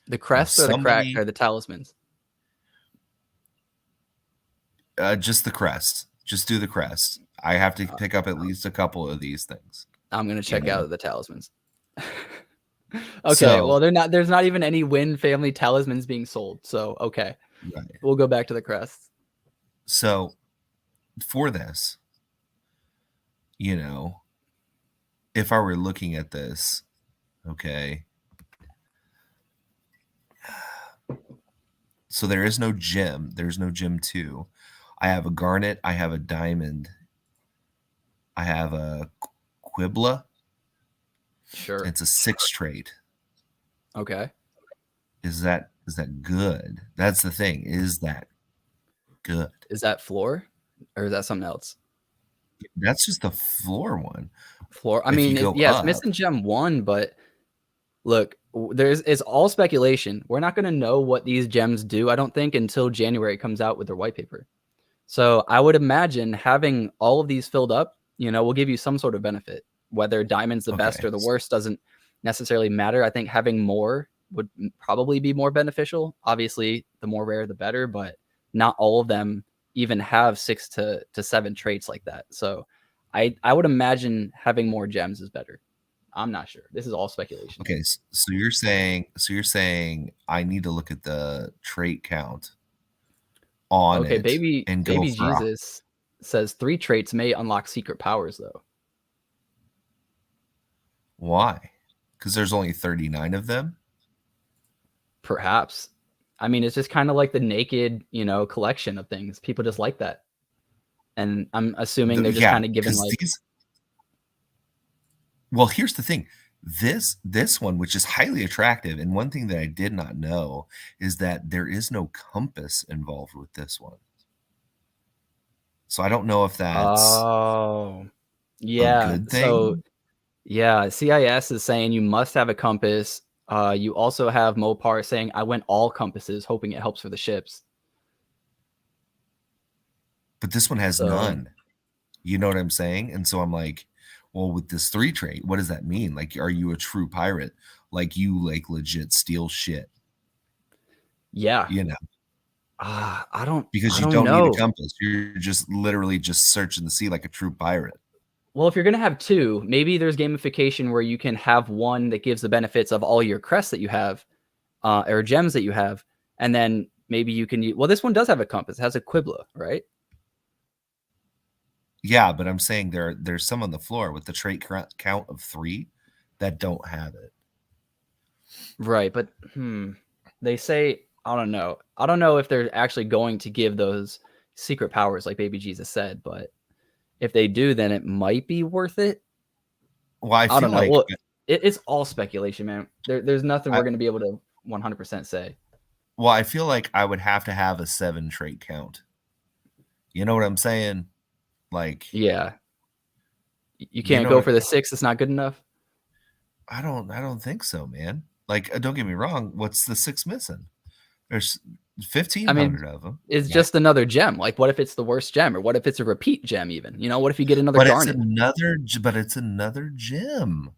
The Now crests or the crack somebody or the talismans? just the crest. Just do the crest. I have to Uh, pick up at least a couple of these things. I'm gonna You check know. out the talismans. Okay, So well, there's not even any Win family talismans being sold. So okay, right. we'll go back to the crests. So for this, if I were looking at this, okay. So there is no gem. There's no gem 2. I have a garnet. I have a diamond. I have a Quibbla. Sure. It's a 6 trait. Okay. Is that good? That's the thing. Is that good? Is that floor, or is that something else? That's just the floor one. Floor. I If mean, you go yeah, it's up, missing gem 1, but Look, it's all speculation. We're not going to know what these gems do, I don't think, until January comes out with their white paper. So I would imagine having all of these filled up, will give you some sort of benefit. Whether diamond's the best Okay. or the worst doesn't necessarily matter. I think having more would probably be more beneficial. Obviously, the more rare, the better, but not all of them even have 6 to 7 traits like that. So I would imagine having more gems is better. I'm not sure. This is all speculation. Okay. So you're saying I need to look at the trait count on Okay, it and go baby for a Jesus says 3 traits may unlock secret powers though. why? Because there's only 39 of them. Perhaps. I mean, it's just kind of like the naked, collection of things. People just like that. And I'm assuming they're just Yeah, kind of giving because like, these. Well, here's the thing. This one, which is highly attractive, and one thing that I did not know is that there is no compass involved with this one. So I don't know if that's oh, a yeah. good So, thing. yeah, CIS is saying you must have a compass. You also have Mopar saying, I went all compasses, hoping it helps for the ships. But this one has So, none. You know what I'm saying? And so I'm like, well, with this 3 trait, what does that mean? Like, are you a true pirate? Like you like legit steal shit, yeah. you know, I because you don't don't need a know. compass. You're just literally just searching the sea like a true pirate. Well, if you're going to have 2, maybe there's gamification where you can have one that gives the benefits of all your crests that you have, or gems that you have, and then maybe you can. Well, this one does have a compass. It has a Quibla, right? Yeah, but I'm saying there's some on the floor with the trait count of 3 that don't have it. Right, but they say I don't know. I don't know if they're actually going to give those secret powers like Baby Jesus said, but if they do, then it might be worth it. Well, I I feel don't know. like Well, it's all speculation, man. There's nothing I we're going to be able to 100% say. well, I feel like I would have to have a 7 trait count. You know what I'm saying? Like, Yeah, you you can't know go what for the 6. It's not good enough. I don't think so, man. Like, don't get me wrong, what's the 6 missing? There's I mean, 1,500 of them. it's Yeah. just another gem. Like, what if it's the worst gem, or what if it's a repeat gem? Even what if you get another But it's garnet? another gem,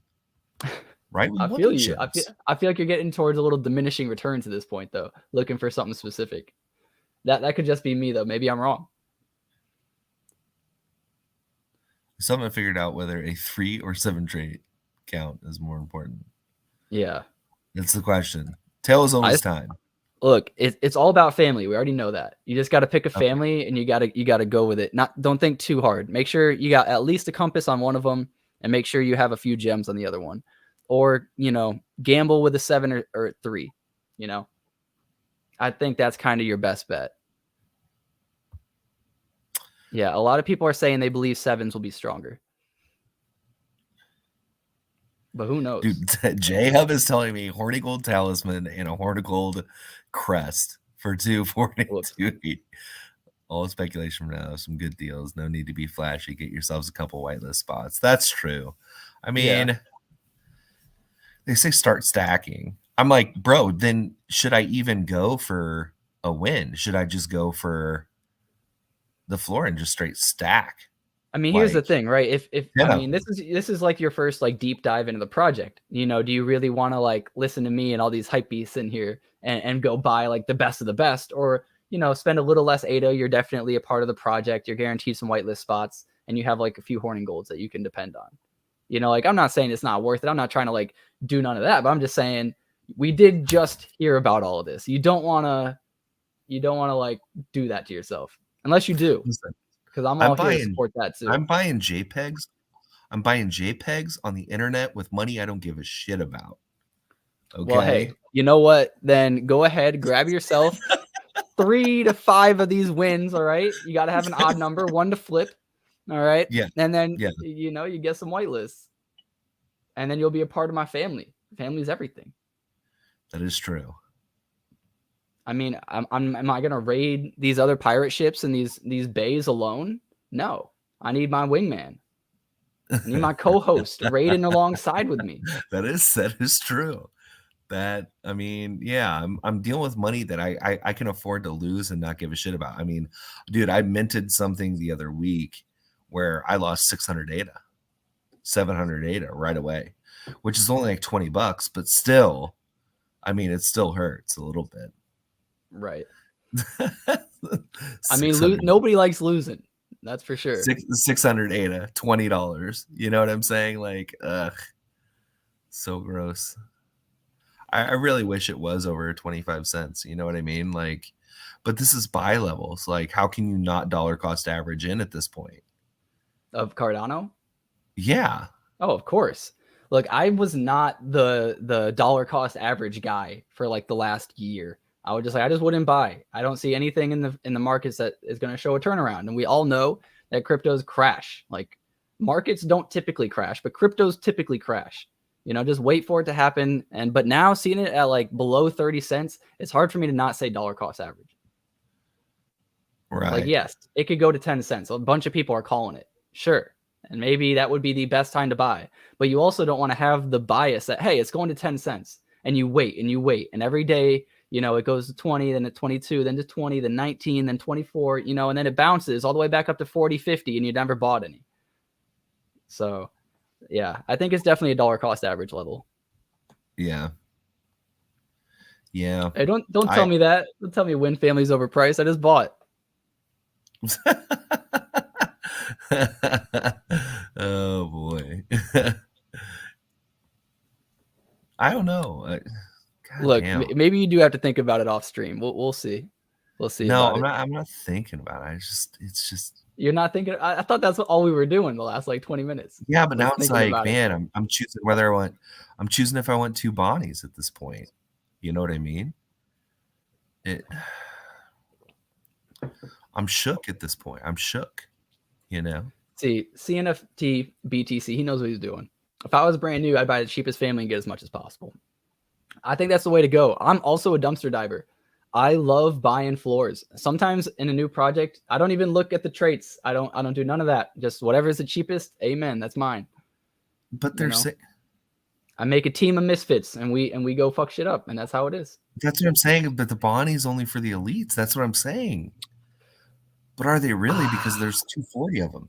right? We I feel want you. gems. I feel like you're getting towards a little diminishing returns at this point, though. Looking for something specific. That could just be me, though. Maybe I'm wrong. Someone figured out whether a 3 or 7 trait count is more important. Yeah. That's the question. Tale as old I as time. look. It's all about family. We already know that. You just got to pick a Okay. family, and you gotta go with it. Don't think too hard. Make sure you got at least a compass on one of them, and make sure you have a few gems on the other one, or gamble with a 7 or 3. I think that's kind of your best bet. Yeah, a lot of people are saying they believe 7s will be stronger, but who knows? Dude, J Hub is telling me horny gold talisman and a horny gold crest for Look, 242. All speculation for now. Some good deals. No need to be flashy. Get yourselves a couple whitelist spots. That's true. I yeah. mean, they say start stacking. I'm like, bro, then should I even go for a win? Should I just go for the floor and just straight stack? I mean, here's the Like thing, right? If 10 I of mean, them. this is like your first like deep dive into the project. Do you really want to like listen to me and all these hype beasts in here and go buy like the best of the best, or spend a little less ADA? You're definitely a part of the project. You're guaranteed some whitelist spots, and you have like a few horning golds that you can depend on. Like I'm not saying it's not worth it. I'm not trying to like do none of that, but I'm just saying we did just hear about all of this. You don't want to like do that to yourself unless you do, Listen, because I'm I'm all here to buying support that too. I'm buying JPEGs. I'm buying JPEGs on the internet with money I don't give a shit about. Well, Okay? hey, you know what? Then go ahead, grab yourself 3 to 5 of these wins. All right, you got to have an odd number, one to flip. All right, Yeah. and then Yeah. you get some whitelists, and then you'll be a part of my family. Family's everything. That is true. I mean, am I gonna raid these other pirate ships and these bays alone? No, I need my wingman. I need my co-host raiding alongside with me. That is true. That, I mean, yeah, I'm dealing with money that I can afford to lose and not give a shit about. I mean, dude, I minted something the other week where I lost 600 ADA, 700 ADA right away, which is only like $20, but still, I mean, it still hurts a little bit. Right. I mean, nobody likes losing. That's for sure. 600 ADA, $20. You know what I'm saying? Like, ugh, so gross. I really wish it was over 25 cents. You know what I mean? Like, but this is buy levels. Like, how can you not dollar cost average in at this point? Of Cardano? Yeah. Oh, of course. Look, I was not the dollar cost average guy for like the last year. I would just like, I just wouldn't buy. I don't see anything in the markets that is going to show a turnaround. And we all know that cryptos crash. Like, markets don't typically crash, but cryptos typically crash. You know, just wait for it to happen. But now seeing it at like below 30 cents, it's hard for me to not say dollar cost average. Right. Like, yes, it could go to 10 cents. A bunch of people are calling it. Sure. And maybe that would be the best time to buy. But you also don't want to have the bias that, hey, it's going to 10 cents. And you wait and you wait. And every day, you know, it goes to 20, then to 22, then to 20, then 19, then 24, you know, and then it bounces all the way back up to 40, 50, and you never bought any. So, yeah, I think it's definitely a dollar cost average level. Yeah. Yeah. Hey, don't tell me that. Don't tell me Win Family's overpriced. I just bought. Oh boy. I don't know. Look, maybe you do have to think about it off stream. We'll see. We'll see. No, I'm not thinking about it. It's just you're not thinking. I thought that's all we were doing the last like 20 minutes. Yeah, but now it's like, man, I'm choosing whether I want. I'm choosing if I want 2 Bonnies at this point. You know what I mean? I'm shook at this point. I'm shook. You know. See, CNFT BTC, he knows what he's doing. If I was brand new, I'd buy the cheapest family and get as much as possible. I think that's the way to go. I'm also a dumpster diver. I love buying floors. Sometimes in a new project, I don't even look at the traits. I don't do none of that. Just whatever is the cheapest, amen, that's mine. But there's I make a team of misfits and we go fuck shit up, and that's how it is. That's what I'm saying. But the Bonnie's only for the elites. That's what I'm saying. But are they really? Because there's 240 of them.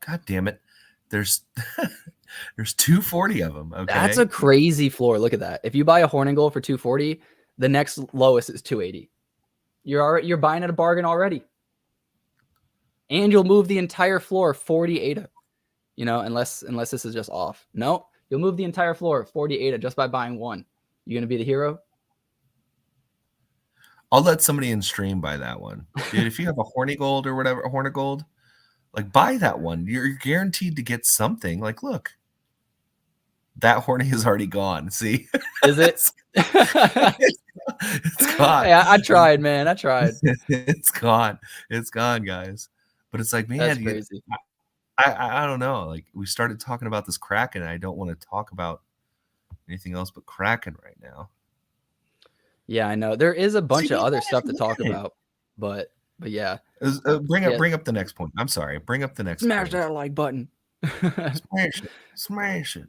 God damn it. There's 240 of them. Okay. That's a crazy floor. Look at that. If you buy a Horn and Gold for 240, the next lowest is 280. You're buying at a bargain already. And you'll move the entire floor 40 ADA. You know, unless this is just off. No, you'll move the entire floor 40 ADA just by buying one. You gonna be the hero? I'll let somebody in stream buy that one. Dude, if you have a Horny Gold or whatever, a Horn of Gold, like buy that one. You're guaranteed to get something. Like, look, that Horny is already gone. See? Is it? It's gone. Yeah, I tried, man. I tried. It's gone. It's gone, guys. But it's like, man, that's crazy. I don't know. Like, we started talking about this Kraken, and I don't want to talk about anything else but Kraken right now. Yeah, I know. There is a bunch of other stuff to talk about, but yeah. Bring up the next point. I'm sorry. Bring up the next Smash point. that like button. Smash it.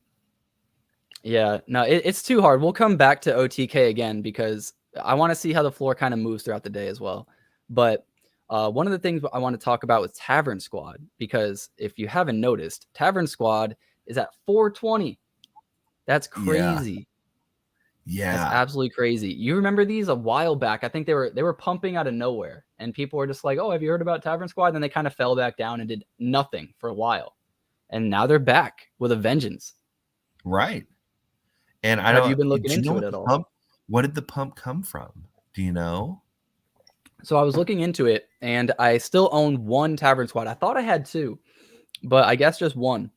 Yeah, no, it's too hard. We'll come back to OTK again because I want to see how the floor kind of moves throughout the day as well. But one of the things I want to talk about was Tavern Squad, because if you haven't noticed, Tavern Squad is at 420. That's crazy. Yeah, that's absolutely crazy. You remember these a while back? I think they were pumping out of nowhere, and people were just like, "Oh, have you heard about Tavern Squad?" And then they kind of fell back down and did nothing for a while, and now they're back with a vengeance. Right. And have you been looking into it at all? What did the pump come from? Do you know? So I was looking into it, and I still own one Tavern Squad. I thought I had 2, but I guess just 1.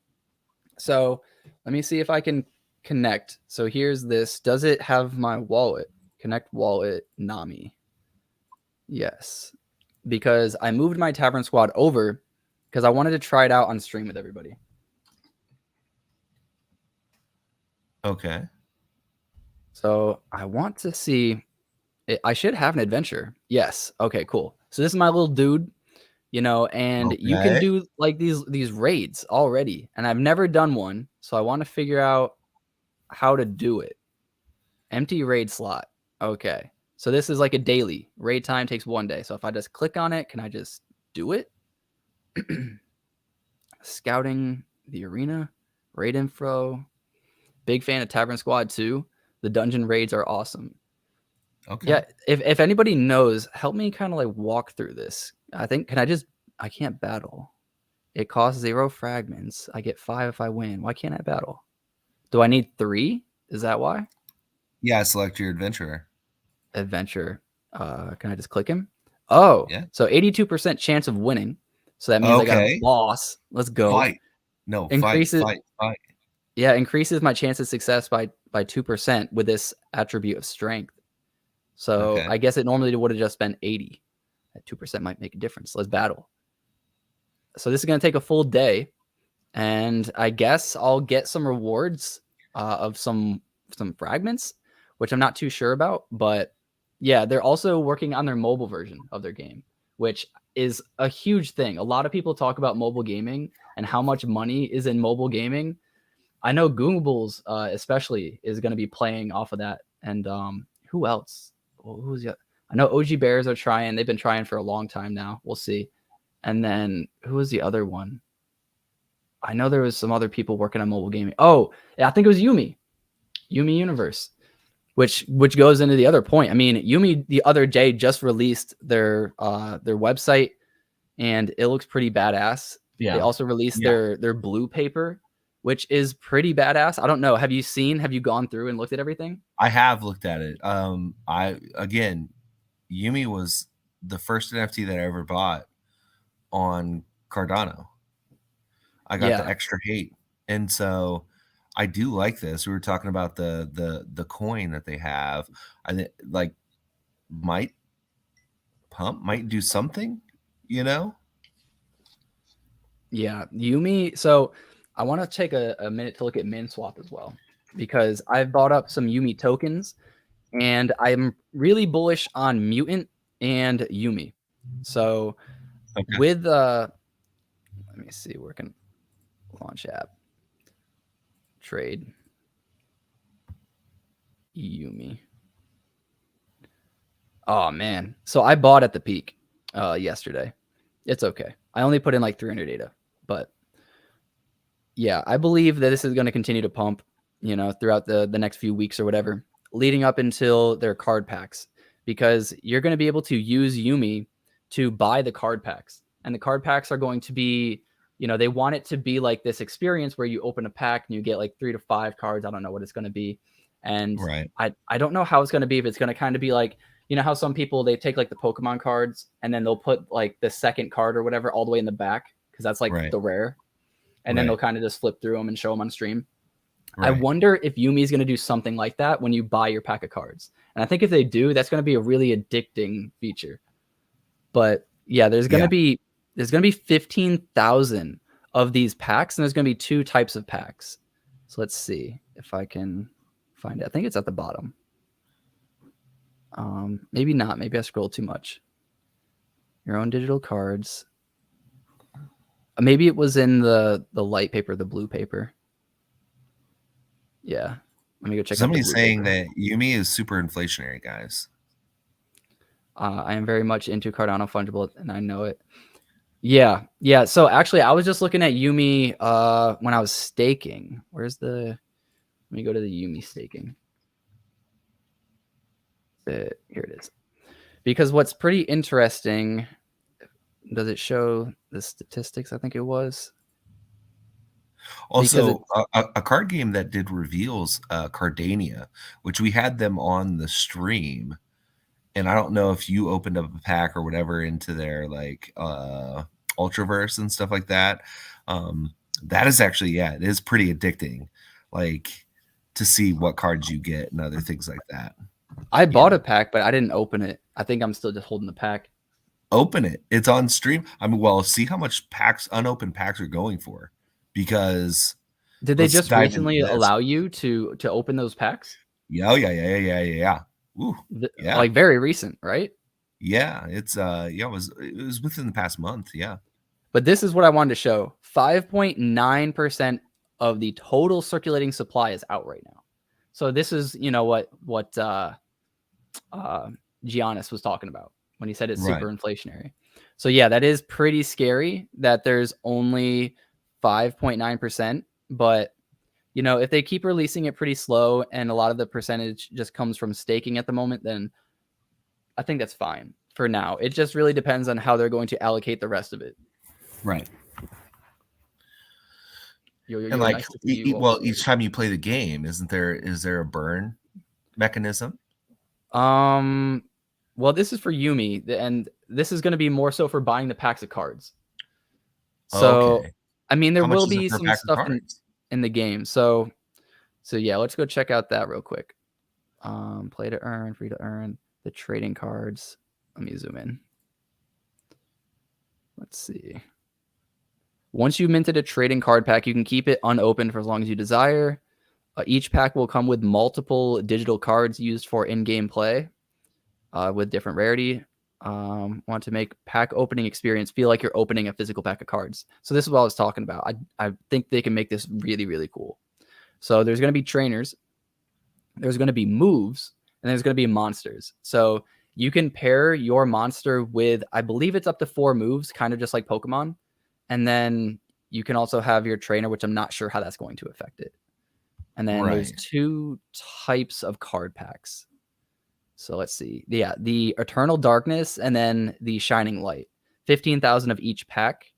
So let me see if I can connect. So here's this. Does it have my wallet? Connect wallet, Nami. Yes. Because I moved my Tavern Squad over because I wanted to try it out on stream with everybody. Okay. So I want to see. I should have an adventure. Yes. Okay, cool. So this is my little dude. and you can Okay. do like these raids already, and I've never done one, so I want to figure out how to do it. Empty raid slot. Okay. So this is like a daily. Raid time takes 1 day. So if I just click on it, can I just do it? Scouting the arena, raid info. Big fan of Tavern Squad too. The dungeon raids are awesome. Okay. Yeah, if anybody knows, help me kind of like walk through this. I can't battle. It costs 0 fragments. I get 5 if I win. Why can't I battle? Do I need 3? Is that why? Yeah, select your adventurer. Adventure. Can I just click him? Oh, Yeah. so 82% chance of winning. So that means I got a Okay. boss. Let's go. Fight. No, Increases fight. increases my chance of success by 2% with this attribute of strength. So Okay. I guess it normally would have just been 80. That 2% might make a difference. Let's battle. So this is going to take a full day, and I guess I'll get some rewards of some fragments, which I'm not too sure about. But yeah, they're also working on their mobile version of their game, which is a huge thing. A lot of people talk about mobile gaming and how much money is in mobile gaming. I know Google's especially is going to be playing off of that. And who else? Well, who's the? I know OG Bears are trying. They've been trying for a long time now. We'll see. And then who was the other one? I know there was some other people working on mobile gaming. Oh, yeah, I think it was Yumi Universe, which goes into the other point. I mean, Yumi the other day just released their website, and it looks pretty badass. Yeah. They also released Yeah. their blue paper, which is pretty badass. I don't know. Have you gone through and looked at everything? I have looked at it. Yumi was the first NFT that I ever bought on Cardano. I got the Yeah. extra hate, and so I do like this. We were talking about the coin that they have. I think like might might do something, you know? Yeah, Yumi. So I want to take a minute to look at MinSwap as well, because I've bought up some Yumi tokens, and I'm really bullish on Mutant and Yumi. So Okay. with let me see, where can launch app trade Yumi. Oh man, so I bought at the peak yesterday. It's okay. I only put in like 300 data, but yeah, I believe that this is going to continue to pump, throughout the next few weeks or whatever, leading up until their card packs, because you're going to be able to use Yumi to buy the card packs. And the card packs are going to be, they want it to be like this experience where you open a pack and you get like 3 to 5 cards. I don't know what it's going to be. And Right. I don't know how it's going to be, if it's going to kind of be like, how some people, they take like the Pokemon cards and then they'll put like the second card or whatever all the way in the back, because that's like Right. the rare. And then they'll kind of just flip through them and show them on stream. Right. I wonder if Yumi is going to do something like that when you buy your pack of cards. And I think if they do, that's going to be a really addicting feature. But yeah, there's going to be 15,000 of these packs, and there's going to be 2 types of packs. So let's see if I can find it. I think it's at the bottom. Maybe not. Maybe I scrolled too much. Your own digital cards. Maybe it was in the light paper, the blue paper. Yeah. Let me go check Somebody's out the blue saying paper. that Yumi is super inflationary, guys. I am very much into Cardano Fungible, and I know it. Yeah. So actually, I was just looking at Yumi when I was staking. Let me go to the Yumi staking. Here it is. Because what's pretty interesting, does it show the statistics? I think it was. Also, a card game that did reveals, Cardania, which we had them on the stream, and I don't know if you opened up a pack or whatever into their like Ultraverse and stuff like that. That is actually, it is pretty addicting, like to see what cards you get and other things like that. I bought a pack, but I didn't open it. I think I'm still just holding the pack. Open it. It's on stream. I mean, well, see how much unopened packs are going for, because did they just recently allow you to open those packs? Yeah. Ooh, yeah. Like very recent, right? Yeah, it's it was within the past month. Yeah. But this is what I wanted to show. 5.9% of the total circulating supply is out right now. So this is, what Giannis was talking about when he said it's Right. super inflationary. So yeah, that is pretty scary that there's only 5.9%. But if they keep releasing it pretty slow and a lot of the percentage just comes from staking at the moment, then I think that's fine for now. It just really depends on how they're going to allocate the rest of it. Right. And You're like, nice to see you. well, each time you play the game, is there a burn mechanism? Well, this is for Yumi, and this is going to be more so for buying the packs of cards. So, Okay. I mean, there How much will is it be for a some pack of stuff cards? in the game. So yeah, let's go check out that real quick. Play to earn, free to earn, the trading cards. Let me zoom in. Let's see. Once you've minted a trading card pack, you can keep it unopened for as long as you desire. Each pack will come with multiple digital cards used for in-game play with different rarity. Want to make pack opening experience feel like you're opening a physical pack of cards. So this is what I was talking about. I think they can make this really, really cool. So there's going to be trainers, there's going to be moves, and there's going to be monsters. So you can pair your monster with, I believe it's up to 4 moves, kind of just like Pokemon. And then you can also have your trainer, which I'm not sure how that's going to affect it. And then there's Right. 2 types of card packs. So let's see. Yeah, the Eternal Darkness and then the Shining Light. 15,000 of each pack.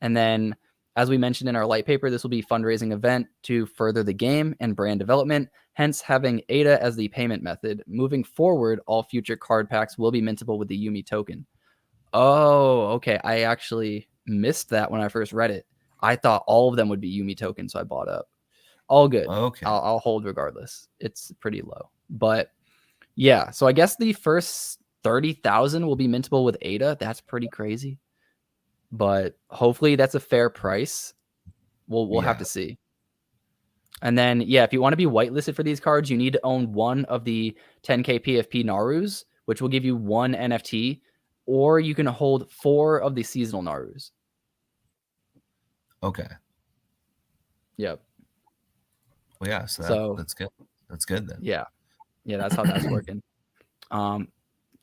And then, as we mentioned in our light paper, this will be a fundraising event to further the game and brand development, hence having ADA as the payment method. Moving forward, all future card packs will be mintable with the Yumi token. Oh, okay. I actually missed that when I first read it. I thought all of them would be Yumi tokens, so I bought up. All good. Okay. I'll hold regardless. It's pretty low. But yeah, so I guess the first 30,000 will be mintable with ADA. That's pretty crazy. But hopefully that's a fair price. We'll have Yeah. to see. And then, yeah, if you want to be whitelisted for these cards, you need to own one of the 10K PFP Narus, which will give you 1 NFT, or you can hold 4 of the seasonal Narus. Okay. Yep. Well, yeah. So that's good. That's good then. Yeah, that's how that's working. I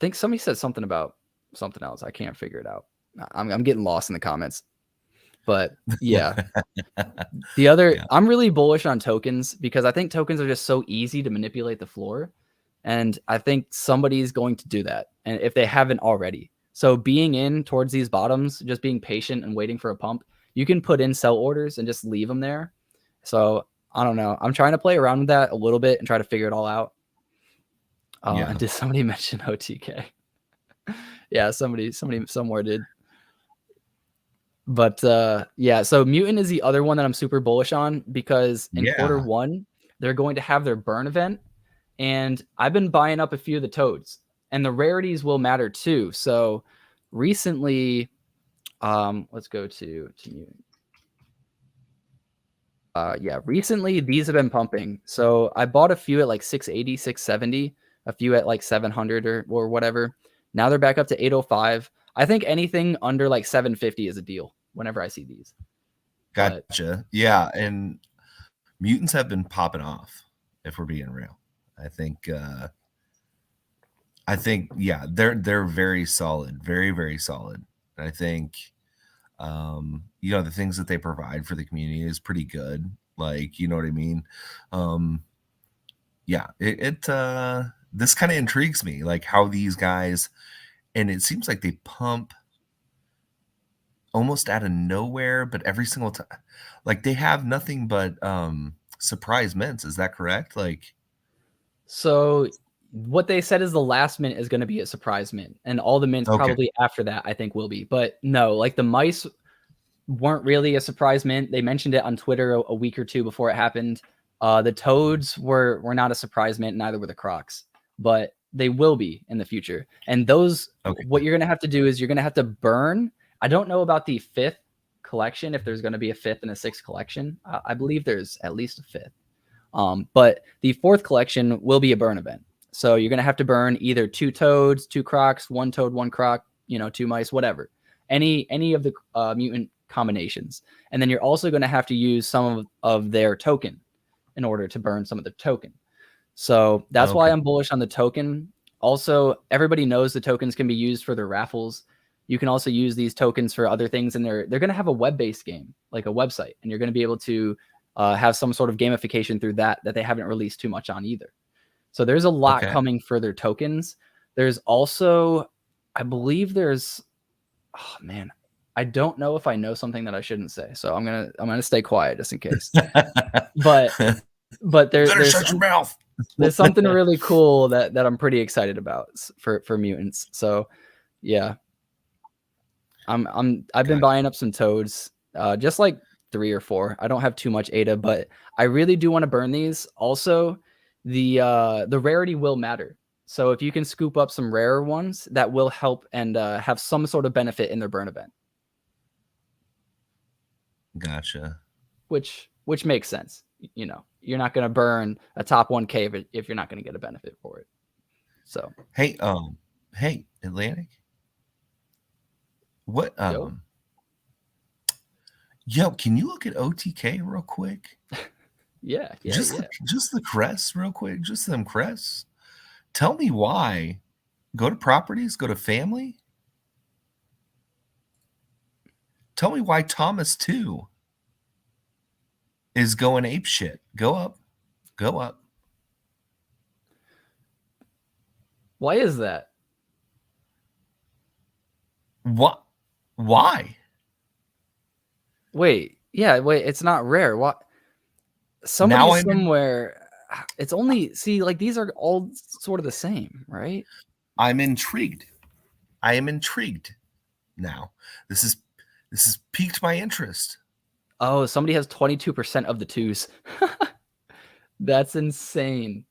think somebody said something about something else. I can't figure it out. I'm getting lost in the comments. But yeah, the other, Yeah. I'm really bullish on tokens because I think tokens are just so easy to manipulate the floor. And I think somebody's going to do that. And if they haven't already. So being in towards these bottoms, just being patient and waiting for a pump, you can put in sell orders and just leave them there. So I don't know. I'm trying to play around with that a little bit and try to figure it all out. Yeah. And did somebody mention OTK? Yeah, somebody somewhere did. But yeah, so Mutant is the other one that I'm super bullish on because in quarter 1, they're going to have their burn event. And I've been buying up a few of the toads. And the rarities will matter too. So recently, let's go to Mutant. Yeah, recently these have been pumping. So I bought a few at like 680, 670, a few at like 700 or whatever. Now they're back up to 805. I think anything under like 750 is a deal whenever I see these. But Gotcha. Yeah, and mutants have been popping off, if we're being real. I think yeah, they're very solid, very, very solid. I think the things that they provide for the community is pretty good. Like, you know what I mean? Yeah, this kind of intrigues me, like how these guys, and it seems like they pump almost out of nowhere, but every single time, like they have nothing but surprise mints. Is that correct? Like, so what they said is the last mint is going to be a surprise mint, and all the mints okay, probably after that I think will be. But no, like the mice weren't really a surprise mint. They mentioned it on Twitter a week or 2 before it happened. The toads were not a surprise mint, neither were the crocs, but they will be in the future. And those, okay, what you're going to have to do is you're going to have to burn. I don't know about the 5th collection, if there's going to be a 5th and a 6th collection. I believe there's at least a 5th. But the 4th collection will be a burn event. So you're gonna have to burn either 2 toads, 2 crocs, 1 toad, 1 croc, 2 mice, whatever. Any of the mutant combinations. And then you're also gonna have to use some of their token in order to burn some of the token. So that's why I'm bullish on the token. Also, everybody knows the tokens can be used for their raffles. You can also use these tokens for other things, and they're going to have a web-based game, like a website, and you're going to be able to have some sort of gamification through that they haven't released too much on either. So there's a lot coming for their tokens. There's also, I believe there's, oh man, I don't know if I know something that I shouldn't say, so I'm gonna stay quiet just in case. but there's shut your mouth. There's something really cool that I'm pretty excited about for mutants. So yeah, I've been buying up some toads, just like 3 or 4. I don't have too much ADA, but I really do want to burn these. Also, the rarity will matter. So if you can scoop up some rarer ones, that will help and have some sort of benefit in their burn event. Gotcha. Which makes sense. You're not going to burn a top 1K if you're not going to get a benefit for it. So hey, Atlanick, what yo, can you look at OTK real quick? Yeah. Just the crests real quick, just them crests. Tell me why. Go to properties, go to family. Tell me why Thomas 2 is going ape shit. Go up. Why is that? What? Why? Wait, it's not rare. What? Somebody somewhere. It's only, see, like, these are all sort of the same, right? I'm intrigued. I am intrigued now. This is piqued my interest. Oh, somebody has 22% of the 2s. That's insane.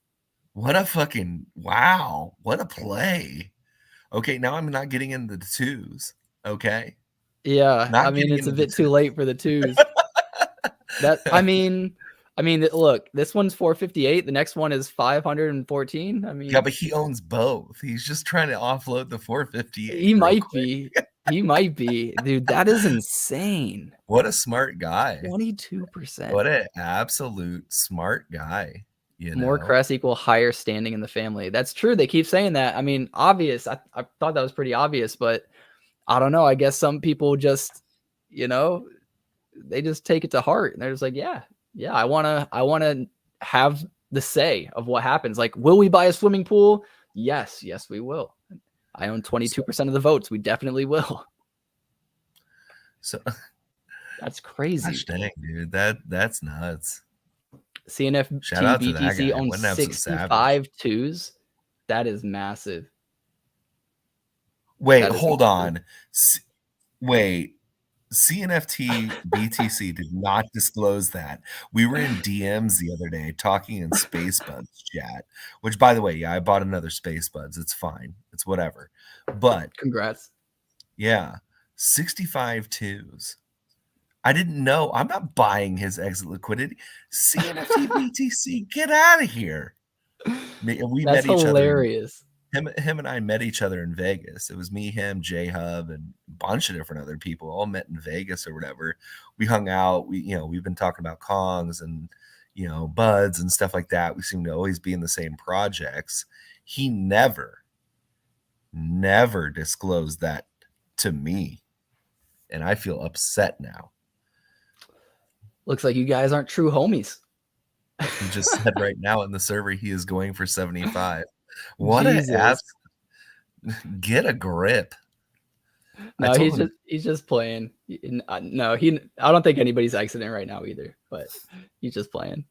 What a fucking wow. What a play. Okay, now I'm not getting into the 2s. Okay. Yeah, I mean, it's a bit too late for the 2s. I mean, look, this one's 458. The next one is 514. I mean, yeah, but he owns both. He's just trying to offload the 458. He might be. He might be. Dude, that is insane. What a smart guy. 22%. What an absolute smart guy. More crests equal higher standing in the family. That's true. They keep saying that. I mean, obvious. I thought that was pretty obvious, but I don't know. I guess some people just, they just take it to heart. And they're just like, yeah, I want to have the say of what happens. Like, will we buy a swimming pool? Yes, we will. I own 22% of the votes. We definitely will. So that's crazy. Gosh dang, dude. That's nuts. CNFT BTC owns 65 2s. That is massive. Wait, hold on. Wait. CNFT BTC did not disclose that. We were in DMs the other day talking in Space Buds chat, which, by the way, yeah, I bought another Space Buds. It's fine. It's whatever. But congrats. Yeah. 65 2s. I didn't know. I'm not buying his exit liquidity. CNFT BTC, get out of here. We That's met each hilarious. Other. Him and I met each other in Vegas. It was me, him, J-Hub, and a bunch of different other people all met in Vegas or whatever. We hung out. We've been talking about Kongs and, buds and stuff like that. We seem to always be in the same projects. He never disclosed that to me. And I feel upset now. Looks like you guys aren't true homies. He just said right now in the server he is going for 75. What an ass! Get a grip. No, he's just playing. No, I don't think anybody's exiting right now either. But he's just playing.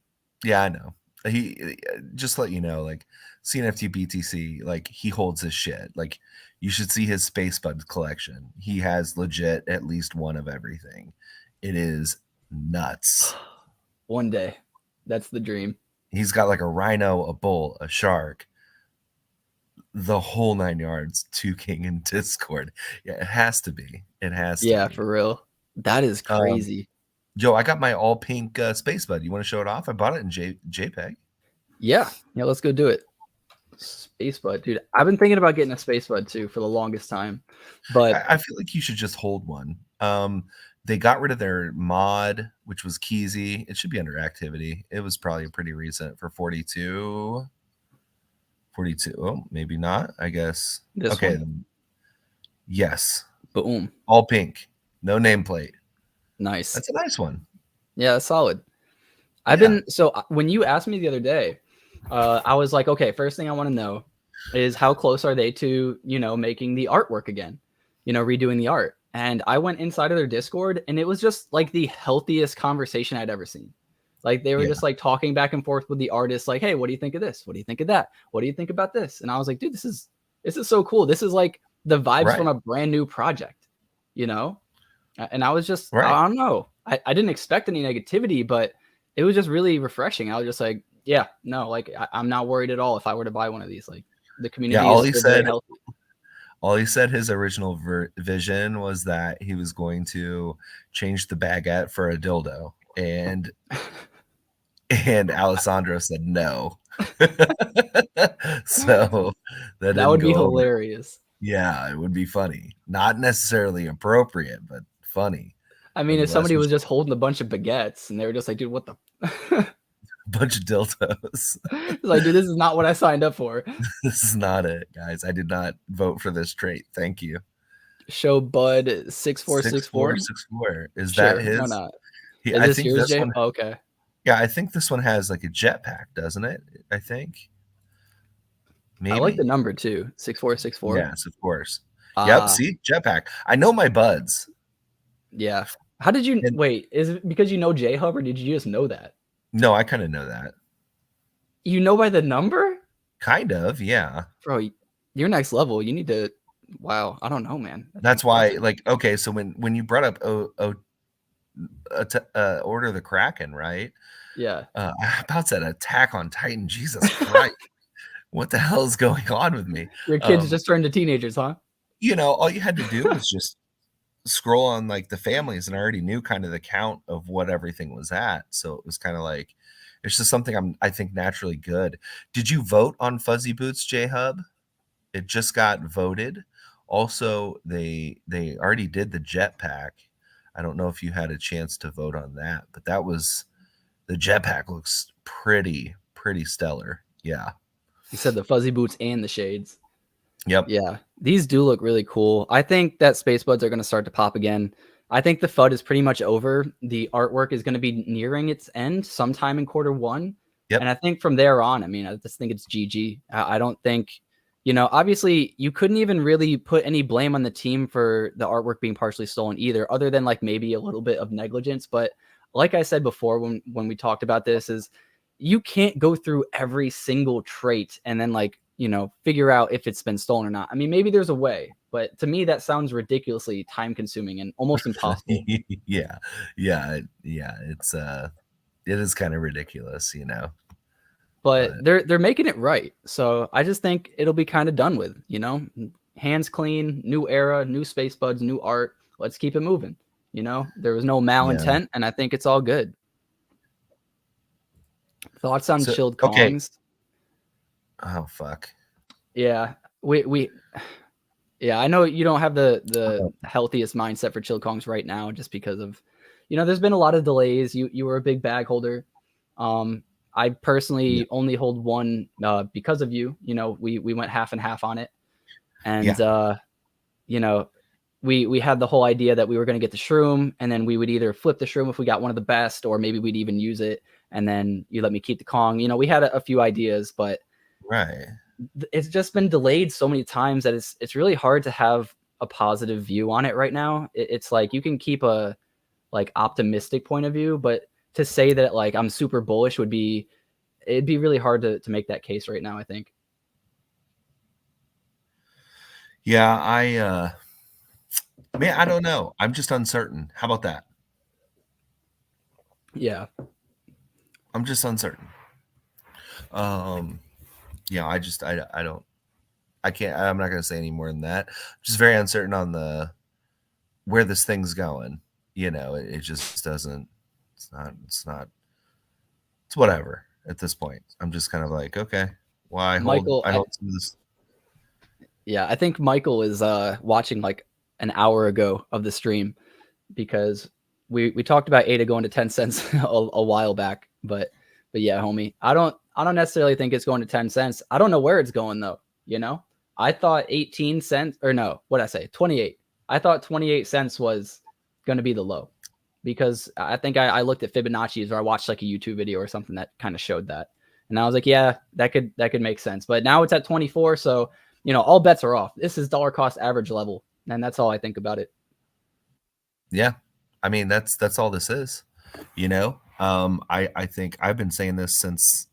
Yeah, I know. He just let you know, like CNFT BTC, like he holds his shit. Like you should see his Space Buds collection. He has legit at least one of everything. It is nuts. One day. That's the dream. He's got like a rhino, a bull, a shark, the whole 9 yards, 2 king in Discord. Yeah, it has to be. It has to be. Yeah, for real. That is crazy. Joe, I got my all pink Space Bud. You want to show it off? I bought it in JPEG. Yeah, let's go do it. Space Bud, dude. I've been thinking about getting a Space Bud too for the longest time, but I feel like you should just hold one. They got rid of their mod, which was Keezy. It should be under activity. It was probably pretty recent for 42. 42. Oh, maybe not, I guess. this Okay. one, Yes. boom, All pink. No nameplate. nice. That's a nice one. Yeah, that's solid. When you asked me the other day, I was like, okay, first thing I want to know is how close are they to, making the artwork again, redoing the art. And I went inside of their Discord and it was just like the healthiest conversation I'd ever seen. Like they were Yeah. just like talking back and forth with the artist, like, hey, what do you think of this? What do you think of that? What do you think about this? And I was like, dude, this is so cool. This is like the vibes Right. from a brand new project, And I was just, Right. I don't know. I didn't expect any negativity, but it was just really refreshing. I was just like, yeah, no, like I'm not worried at all if I were to buy one of these. Like the community all is he still very said healthy. all he said his original vision was that he was going to change the baguette for a dildo, and Alessandro said no. So that That didn't would be go over. hilarious. Yeah, it would be funny. Not necessarily appropriate, but funny. I mean, if somebody was just holding a bunch of baguettes and they were just like, dude, what the bunch of dildos. like, dude, this is not what I signed up for. This is not it, guys. I did not vote for this trait. Thank you. Show Bud 6464. 6464. Is Sure, that his? why not? I Is this think yours, this Jay? one. Oh, okay. Yeah, I think this one has like a jetpack, doesn't it? I think. Maybe. I like the number too, 6464. Yes, of course. Yep. See, jetpack. I know my buds. Yeah. How did you wait? Is it because you know J Hub, or did you just know that? No, I kind of know that. You know by the number? Kind of, yeah. Bro, you're next level. You need to. Wow, I don't know, man. That's why, like, okay, so when you brought up Order the Kraken, right? Yeah. I about said Attack on Titan. Jesus Christ. What the hell is going on with me? Your kids just turned to teenagers, huh? All you had to do was just scroll on like the families, and I already knew kind of the count of what everything was at. So it was kind of like it's just something I think naturally good. Did you vote on Fuzzy Boots, J Hub? It just got voted. Also, they already did the jetpack. I don't know if you had a chance to vote on that, but that was the jetpack looks pretty stellar. Yeah. You said the fuzzy boots and the shades. Yep. Yeah. These do look really cool. I think that Space Buds are going to start to pop again. I think the FUD is pretty much over. The artwork is going to be nearing its end sometime in Q1. Yep. And I think from there on, I mean, I just think it's GG. I don't think, obviously you couldn't even really put any blame on the team for the artwork being partially stolen either, other than like maybe a little bit of negligence. But like I said before, when we talked about this, is you can't go through every single trait and then like, figure out if it's been stolen or not. I mean, maybe there's a way, but to me, that sounds ridiculously time consuming and almost impossible. Yeah. It's it is kind of ridiculous, But they're making it right. So I just think it'll be kind of done with, hands clean, new era, new Space Buds, new art. Let's keep it moving. There was no malintent, and I think it's all good. Thoughts on chilled Kongs? Oh fuck. Yeah. Yeah, I know you don't have the healthiest mindset for chilled Kongs right now, just because of, there's been a lot of delays. You were a big bag holder. I personally only hold one because of you. We went half and half on it, and we had the whole idea that we were going to get the shroom, and then we would either flip the shroom if we got one of the best, or maybe we'd even use it, and then you let me keep the Kong. We had a few ideas, but it's just been delayed so many times that it's really hard to have a positive view on it right now. It's like you can keep a like optimistic point of view, but to say that like I'm super bullish it'd be really hard to make that case right now, I think. Yeah, I don't know. I'm just uncertain. How about that? Yeah. I'm just uncertain. Yeah, I don't. I can't. I'm not going to say any more than that. I'm just very uncertain on where this thing's going. It just doesn't. It's not. It's whatever at this point. I'm just kind of like, okay, while I hold Michael, some of this. yeah, I think Michael is watching like an hour ago of the stream because we talked about ADA going to 10 cents a while back, but yeah, homie, I don't necessarily think it's going to 10 cents. I don't know where it's going though, you know? I thought 18 cents or no, what did I say? 28. I thought 28 cents was going to be the low because I think I looked at Fibonacci's or I watched like a YouTube video or something that kind of showed that. And I was like, yeah, that could make sense. But now it's at 24, so you know, all bets are off. This is dollar cost average level, and that's all I think about it. Yeah. I mean, that's all this is, you know? I think I've been saying this since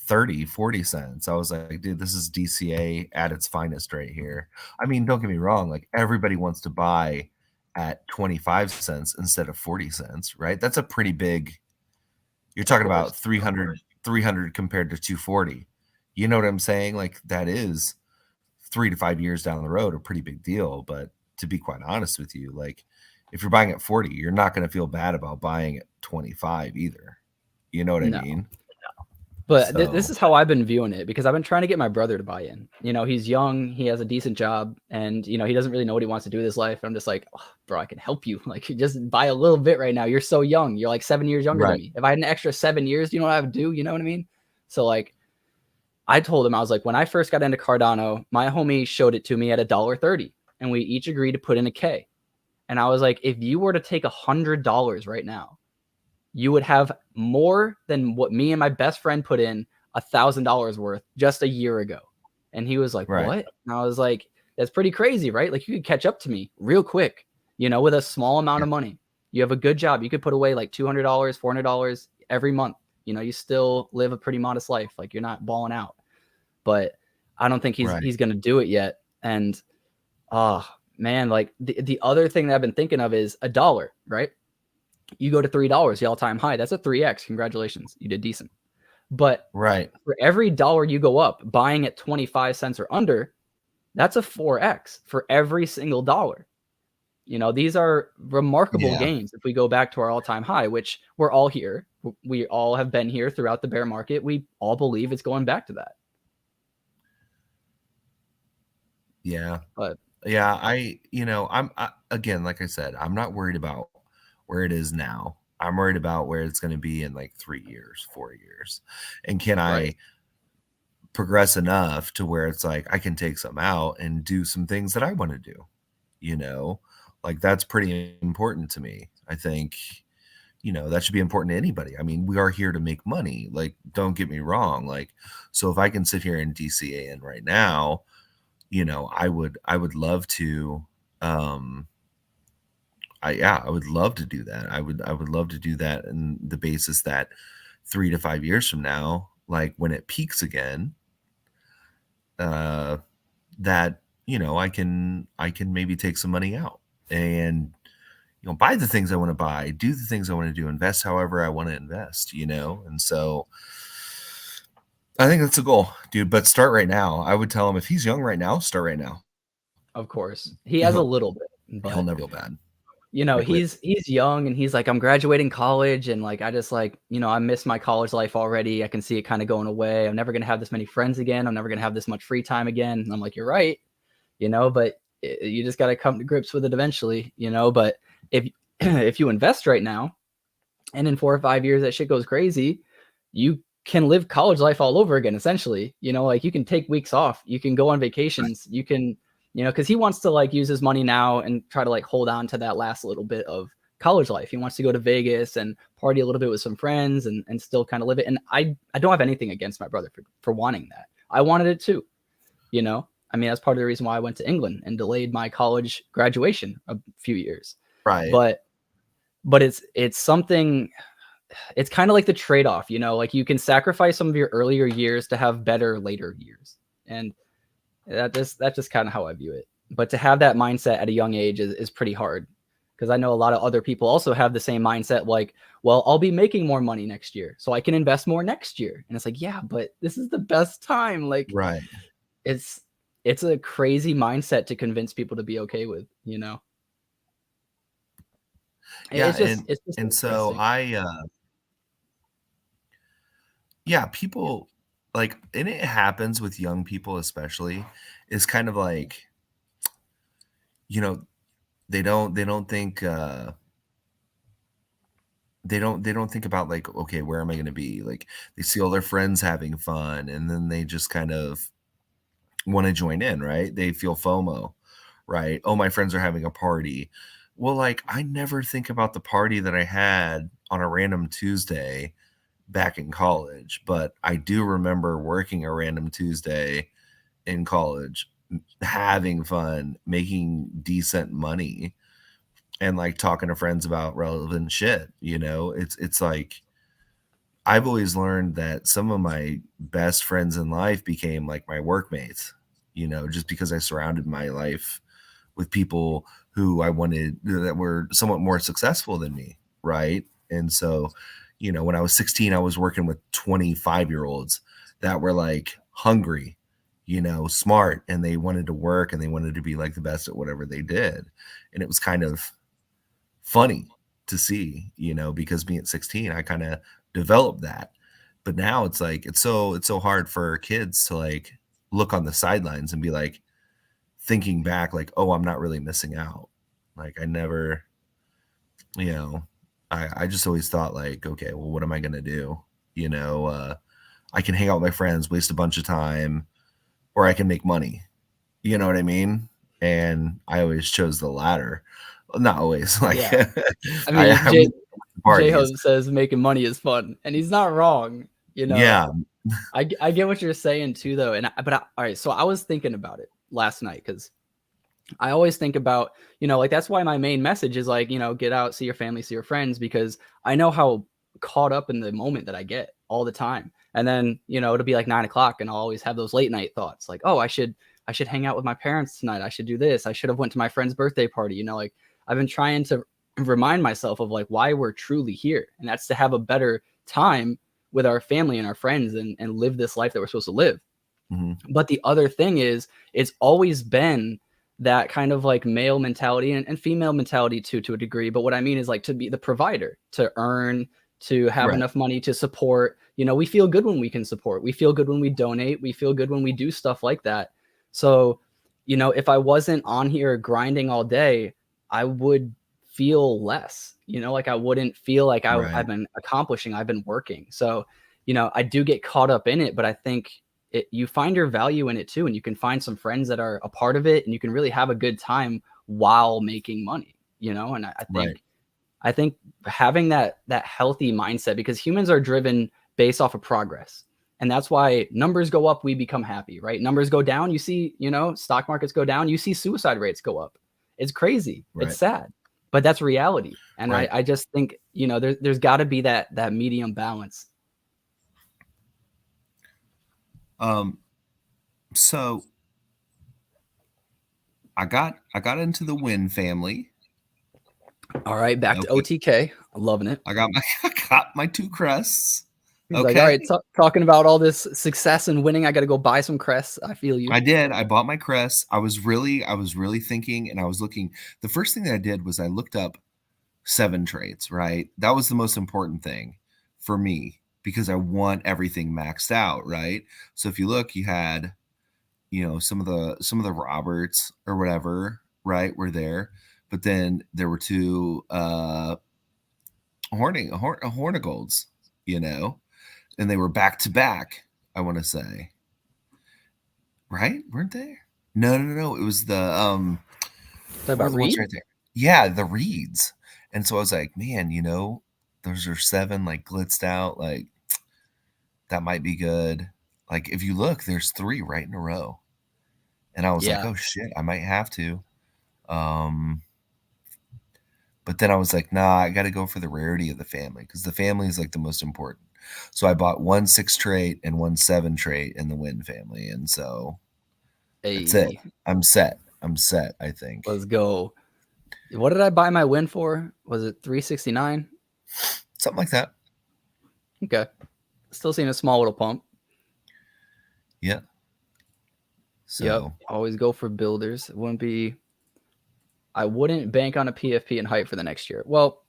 30, 40 cents. I was like, dude, this is DCA at its finest right here. I mean, don't get me wrong, like everybody wants to buy at 25 cents instead of 40 cents, right? That's a pretty big, you're talking about 300 compared to 240. You know what I'm saying? Like that is 3 to 5 years down the road a pretty big deal. But to be quite honest with you, like if you're buying at 40, you're not going to feel bad about buying at 25 either. You know what I No, mean? but this So is how I've been viewing it because I've been trying to get my brother to buy in. You know, he's young, he has a decent job, and you know he doesn't really know what he wants to do with his life. I'm just like, oh, bro, I can help you. Like, you just buy a little bit right now. You're so young. You're like 7 years younger than right, me. If I had an extra 7 years, do you know what I would do? You know what I mean? So like, I told him I was like, when I first got into Cardano, my homie showed it to me at $1.30, and we each agreed to put in a K. And I was like, if you were to take $100 right now, you would have more than what me and my best friend put in $1,000 worth just a year ago. And he was like, right, what? And I was like, that's pretty crazy, right? Like you could catch up to me real quick, you know, with a small amount yeah, of money. You have a good job. You could put away like $200, $400 every month. You know, you still live a pretty modest life. Like you're not balling out. But I don't think right, he's going to do it yet. And oh man, like the other thing that I've been thinking of is a dollar, right? You go to $3, the all-time high. That's a 3x. Congratulations. You did decent. But right. for every dollar you go up, buying at 25 cents or under, that's a 4x for every single dollar. You know, these are remarkable Yeah, gains if we go back to our all-time high, which we're all here. We all have been here throughout the bear market. We all believe it's going back to that. yeah, But yeah. Again, like I said, I'm not worried about where it is now. I'm worried about where it's going to be in like 3 years, 4 years, and can right. I progress enough to where it's like I can take some out and do some things that I want to do, you know? Like that's pretty important to me. I think, that should be important to anybody. I mean, we are here to make money. Like, don't get me wrong. Like, so if I can sit here and DCA in right now, I would love to I would love to do that. I would love to do that in the basis that 3 to 5 years from now, like when it peaks again, uh that I can maybe take some money out and buy the things I want to buy, do the things I want to do, invest however I want to invest. And so I think that's the goal, dude. But start right now. I would tell him if he's young right now, start right now. Of course, he has a He'll little bit, he'll but never feel bad. you know, Like he's young and he's like, I'm graduating college and like I just like, you know, I miss my college life already. I can see it kind of going away. I'm never gonna have this many friends again. I'm never gonna have this much free time again. And I'm like, you're right, you know, but you just gotta come to grips with it eventually, you know. But if if you invest right now and in 4 or 5 years that shit goes crazy, you can live college life all over again, essentially. You know, like you can take weeks off, you can go on vacations, you can, you know, because he wants to like use his money now and try to like hold on to that last little bit of college life. He wants to go to Vegas and party a little bit with some friends and still kind of live it. And I don't have anything against my brother for wanting that. I wanted it too, you know. I mean, that's part of the reason why I went to England and delayed my college graduation a few years. right. But it's something, it's kind of like the trade-off, you know, like you can sacrifice some of your earlier years to have better later years. And that's just kind of how I view it. But to have that mindset at a young age is pretty hard because I know a lot of other people also have the same mindset, like, well, I'll be making more money next year, so I can invest more next year. And it's like, yeah, but this is the best time. Like Right. it's it's a crazy mindset to convince people to be okay with, you know. Yeah, It's just and so interesting. I yeah, people like, and it happens with young people especially, is kind of like, you know, they don't think they don't think about like, okay, where am I going to be? Like they see all their friends having fun and then they just kind of want to join in, right? They feel FOMO, right? Oh, my friends are having a party. Well, like I never think about the party that I had on a random Tuesday back in college, but I do remember working a random Tuesday in college, having fun, making decent money, and like talking to friends about relevant shit. It's like I've always learned that some of my best friends in life became like my workmates, just because I surrounded my life with people who I wanted that were somewhat more successful than me, right? And so, when I was 16, I was working with 25-year-olds that were like hungry, smart, and they wanted to work and they wanted to be like the best at whatever they did. And it was kind of funny to see, because being at 16, I kind of developed that. But now it's like it's so hard for kids to like look on the sidelines and be like thinking back like, oh, I'm not really missing out. Like I never, you know, I just always thought like, okay, well, what am I gonna do? I can hang out with my friends, waste a bunch of time, or I can make money. You know what I mean? And I always chose the latter. Well, not always. Like Yeah. I I, mean, I went to parties. J-Hope says making money is fun, and he's not wrong. Yeah. I get what you're saying too, though. All right. So I was thinking about it last night because I always think about, like that's why my main message is like, get out, see your family, see your friends, because I know how caught up in the moment that I get all the time. And then, it'll be like 9 o'clock and I'll always have those late night thoughts like, oh, I should hang out with my parents tonight. I should do this. I should have went to my friend's birthday party. Like I've been trying to remind myself of like why we're truly here. And that's to have a better time with our family and our friends and live this life that we're supposed to live. Mm-hmm. But the other thing is, it's always been that kind of like male mentality and female mentality too, to a degree. But what I mean is like to be the provider, to earn, to have Right. enough money to support. We feel good when we can support. We feel good when we donate. We feel good when we do stuff like that. So, if I wasn't on here grinding all day, I would feel less, like I wouldn't feel like Right. I've been accomplishing, I've been working. So, I do get caught up in it, but I think you find your value in it too, and you can find some friends that are a part of it, and you can really have a good time while making money. And Right. I think having that healthy mindset, because humans are driven based off of progress, and that's why numbers go up, we become happy, right? Numbers go down, you see, stock markets go down, you see suicide rates go up. It's crazy, it's Right. sad, but that's reality. And Right. I just think there's got to be that medium balance. So I got into the Win family. All right, back to Okay. OTK. I'm loving it. I got my I got my 2 crests. He's like, all Okay. right, talking about all this success and winning, I got to go buy some crests. I feel you. I did. I bought my crests. I was really thinking and I was looking. The first thing that I did was I looked up 7 traits, right? That was the most important thing for me because I want everything maxed out, right? So if you look, you had, some of the Roberts or whatever, right, were there. But then there were 2 Hornigolds, and they were back to back, I want to say. Right? Weren't they? No, no, no, no. It was the Talk what were about the ones Reed. right there? Yeah, the reeds. And so I was like, man, those are 7 like glitzed out, like that might be good. Like if you look, there's 3 right in a row. And I was like, Yeah. oh shit, I might have to. Um, but then I was like, nah, I gotta go for the rarity of the family because the family is like the most important. So I bought 1 6 trait and 1 7 trait in the Win family. And so that's it. Hey, I'm set. I'm set, I think. let's go. What did I buy my win for? Was it 369? Something like that. Okay. Still seeing a small little pump. Yeah. Yep. So Always go for builders. I wouldn't bank on a PFP and hype for the next year. Well,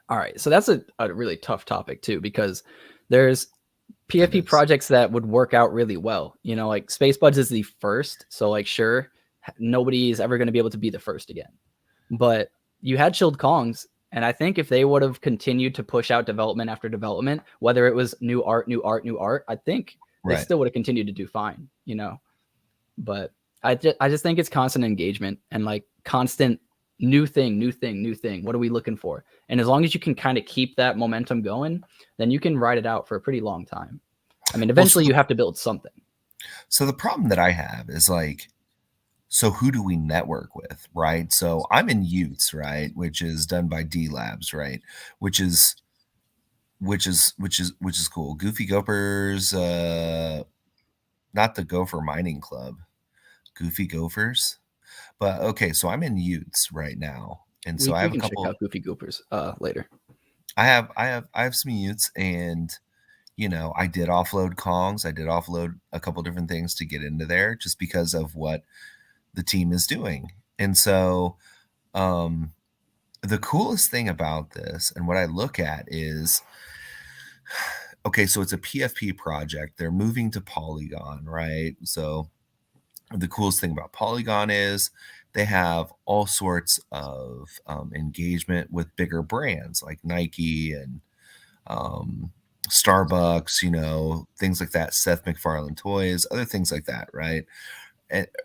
all right. So that's a really tough topic too, because there's It PFP is. projects that would work out really well. You know, like Space Buds is the first, so like sure, nobody is ever going to be able to be the first again. But you had Chilled Kongs, and I think if they would have continued to push out development after development, whether it was new art, new art, new art, I think they Right. still would have continued to do fine. You know, but I just think it's constant engagement and like constant new thing, new thing, new thing. What are we looking for? And as long as you can kind of keep that momentum going, then you can ride it out for a pretty long time. I mean, Well, eventually you have to build something. so the problem that I have is like, so who do we network with, right? So I'm in Utes, right, which is done by D Labs, right, which is cool. Goofy Gophers, not the Gopher Mining Club, Goofy Gophers. But okay, so I'm in Utes right now, and so I We have a can check couple. out Goofy Goopers later. I have some Utes, and I did offload Kongs. I did offload a couple different things to get into there, just because of what the team is doing. And so, um, the coolest thing about this, and what I look at is, okay, so it's a PFP project. They're moving to Polygon, right? So the coolest thing about Polygon is they have all sorts of engagement with bigger brands like Nike and um, Starbucks, things like that, Seth MacFarlane toys, other things like that, right?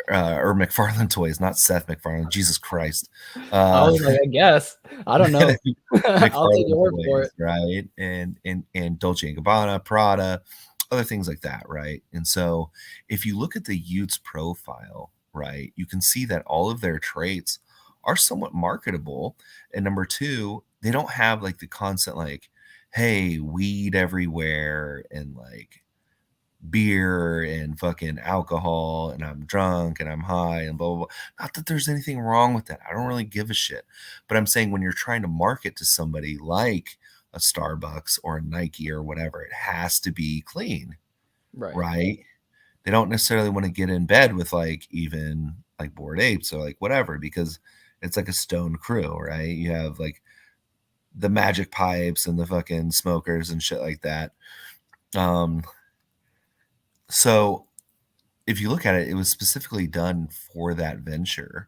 Or McFarlane toys, not Seth MacFarlane. Jesus Christ. I Uh, was like, I guess. I don't know. I'll take your McFarlane word for toys, it. right? And Dolce and Gabbana, Prada, other things like that, right? And so if you look at the Utes profile, right, you can see that all of their traits are somewhat marketable. And number two, they don't have like the constant like, hey, weed everywhere and like beer and fucking alcohol and I'm drunk and I'm high and blah blah blah. Not that there's anything wrong with that. I don't really give a shit. But I'm saying when you're trying to market to somebody like a Starbucks or a Nike or whatever, it has to be clean, Right. right? They don't necessarily want to get in bed with like even like Bored Apes or like whatever because it's like a stone crew, right? You have like the magic pipes and the fucking smokers and shit like that. Um, so if you look at it, it was specifically done for that venture.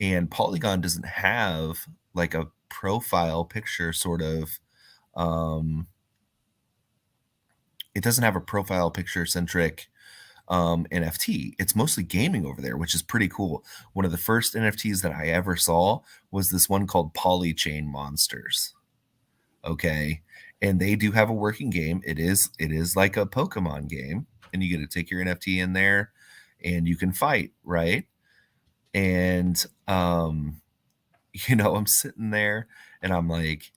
And Polygon doesn't have like a profile picture sort of it doesn't have a profile picture centric NFT. It's mostly gaming over there, which is pretty cool. One of the first NFTs that I ever saw was this one called Polychain Monsters. Okay. And they do have a working game. It is like a Pokemon game, and you get to take your NFT in there and you can fight, right? And I'm sitting there and I'm like,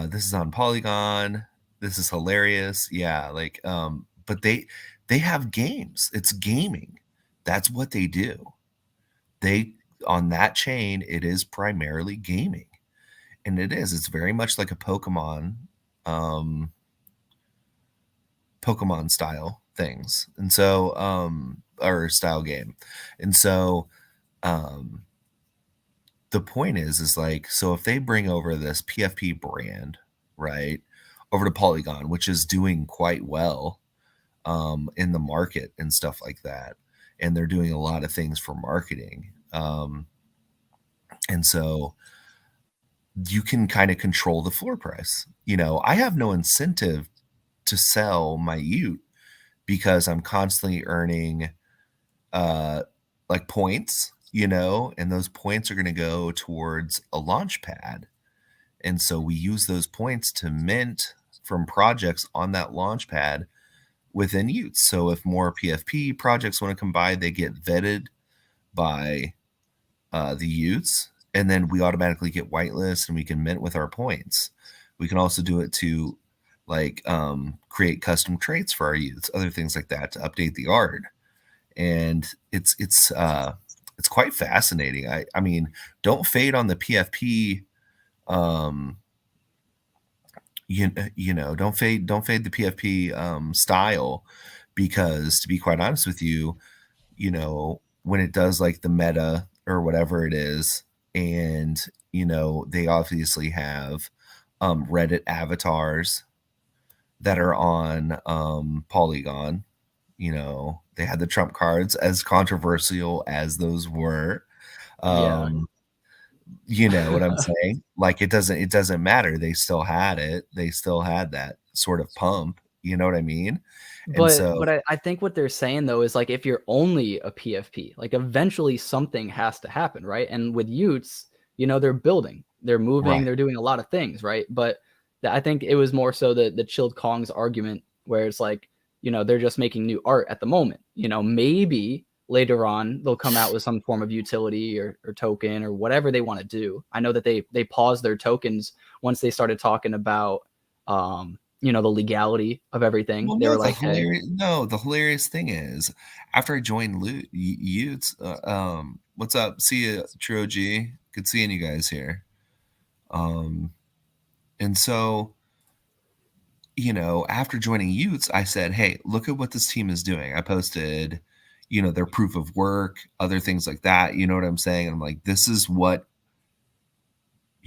this is on Polygon. This is hilarious. Yeah, like but they have games. It's gaming. That's what they do. They on that chain, it is primarily gaming. And it is. It's very much like a um Pokemon style things. And so or style game. And so um the point is like, so if they bring over this PFP brand, right, over to Polygon, which is doing quite well in the market and stuff like that, and they're doing a lot of things for marketing, and so you can kind of control the floor price. I have no incentive to sell my Ute because I'm constantly earning uh like points, and those points are going to go towards a launch pad. And so we use those points to mint from projects on that launch pad within Utes. So if more PFP projects want to come by, they get vetted by the Utes, and then we automatically get whitelist and we can mint with our points. We can also do it to like create custom traits for our Utes, other things like that to update the art. And it's quite fascinating. I mean, don't fade on the PFP um don't fade the PFP style, because to be quite honest with you, when it does like the meta or whatever it is, and they obviously have Reddit avatars, that are on Polygon. You know, they had the Trump cards, as controversial as those were. Yeah. Um, you know what I'm saying? Like it doesn't matter. They still had it. They still had that sort of pump. You know what I mean? And But so, I think what they're saying though is like if you're only a PFP, like eventually something has to happen, right? And with Utes, you know, they're building, they're moving, right. they're doing a lot of things, right? But I think it was more so the Chilled Kong's argument where it's like, you know, they're just making new art at the moment. You know, maybe later on they'll come out with some form of utility or token or whatever they want to do. I know that they paused their tokens once they started talking about you know, the legality of everything. Well, They no, were like, hey, the hilarious thing is, after I joined Utes, what's up? See you, True G. Good seeing you guys here. Um, and so, you know, after joining Utes, I said, hey, look at what this team is doing. I posted, you know, their proof of work, other things like that. You know what I'm saying? I'm like, this is what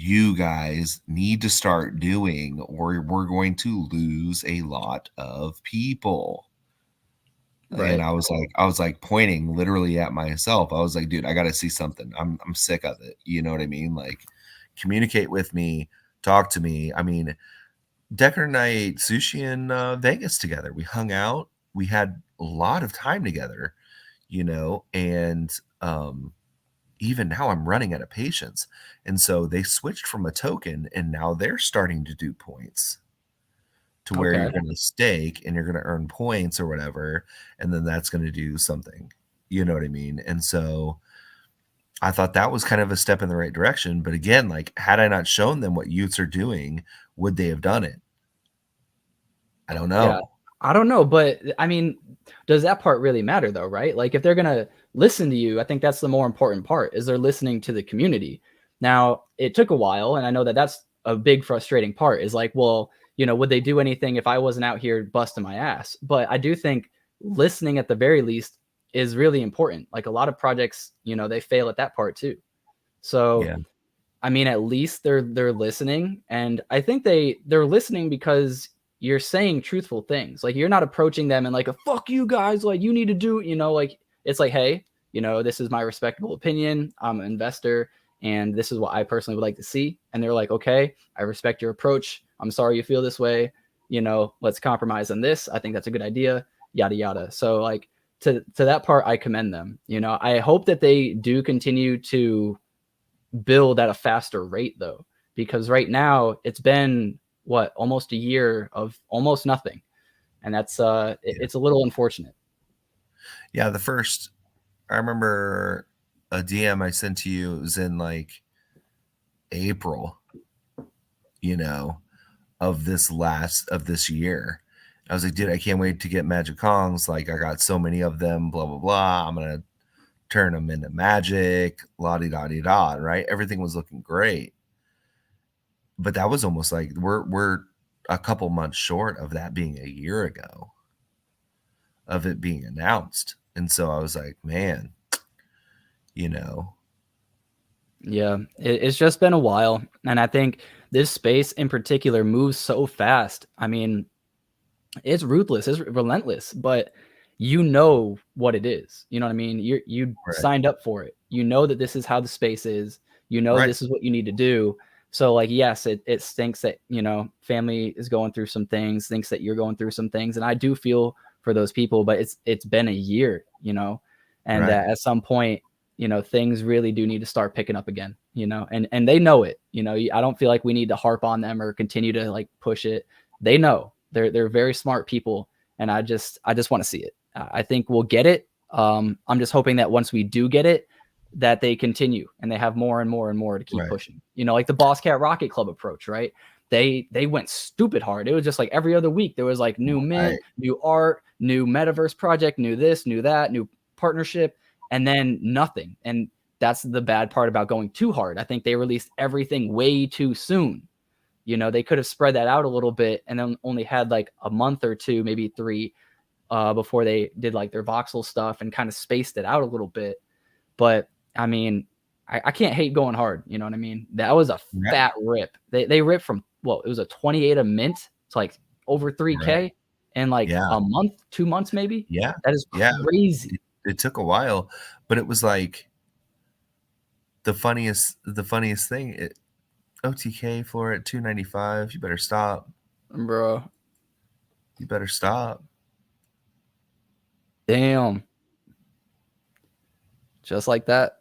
you guys need to start doing, or we're going to lose a lot of people. And right. I was like pointing literally at myself. I was like, dude, I got to see something. I'm sick of it. You know what I mean? Like, communicate with me, talk to me. I mean, Decker and I ate sushi in Vegas together. We hung out. We had a lot of time together, you know, and even now I'm running out of patience. And so they switched from a token and now they're starting to do points to where Okay. you're going to stake and you're going to earn points or whatever. And then that's going to do something. You know what I mean? And so I thought that was kind of a step in the right direction. But again, like, had I not shown them what youths are doing, would they have done it? I don't Yeah. know. I don't know, but I mean, does that part really matter though, right? Like if they're gonna listen to you, I think that's the more important part is they're listening to the community. Now, it took a while, and I know that that's a big frustrating part is like, well, you know, would they do anything if I wasn't out here busting my ass? But I do think listening at the very least is really important. Like a lot of projects, you know, they fail at that part too. So Yeah. I mean, at least they're listening, and I think they're listening because you're saying truthful things. Like you're not approaching them and like a fuck you guys, like you need to do, you know, like it's like, hey, you know, this is my respectable opinion. I'm an investor, and this is what I personally would like to see. And they're like, okay, I respect your approach. I'm sorry you feel this way. You know, let's compromise on this. I think that's a good idea. Yada yada. So like to that part, I commend them. You know, I hope that they do continue to build at a faster rate though, because right now it's been what almost a year of almost nothing, and that's Yeah. it's a little unfortunate. Yeah. I remember a DM I sent to you. It was in like April, you know, of this year. I was like, dude, I can't wait to get Magic Kongs. Like, I got so many of them, blah, blah, blah. I'm going to turn them into magic, la di da di da, right? Everything was looking great. But that was almost like we're a couple months short of that being a year ago of it being announced. And so I was like, man, you know, Yeah, it's just been a while, and I think this space in particular moves so fast. I mean, it's ruthless, it's relentless, but you know what it is. You know what I mean? You right, signed up for it. You know that this is how the space is. You know right, this is what you need to do. So like yes, it stinks that, you know, family is going through some things, thinks that you're going through some things, and I do feel for those people, but it's been a year, you know. And right, at some point, you know, things really do need to start picking up again, you know. And they know it. You know, I don't feel like we need to harp on them or continue to like push it. They know. They're very smart people, and I just want to see it. I think we'll get it. I'm just hoping that once we do get it, that they continue and they have more and more and more to keep right, pushing. You know, like the Boss Cat Rocket Club approach, right? They went stupid hard. It was just like every other week there was like new mint, right, new art, new metaverse project, new this, new that, new partnership, and then nothing. And that's the bad part about going too hard. I think they released everything way too soon. You know, they could have spread that out a little bit and then only had like a month or two, maybe three, before they did like their voxel stuff and kind of spaced it out a little bit. But I mean, I can't hate going hard. You know what I mean? That was a right. fat rip. They ripped from, well, it was a 28 a mint to like over Right. 3K in like Yeah. a month, 2 months maybe. Yeah. That is Yeah. crazy. It took a while, but it was like the funniest thing. OTK for it, 295. You better stop. Bro. You better stop. Damn. Just like that.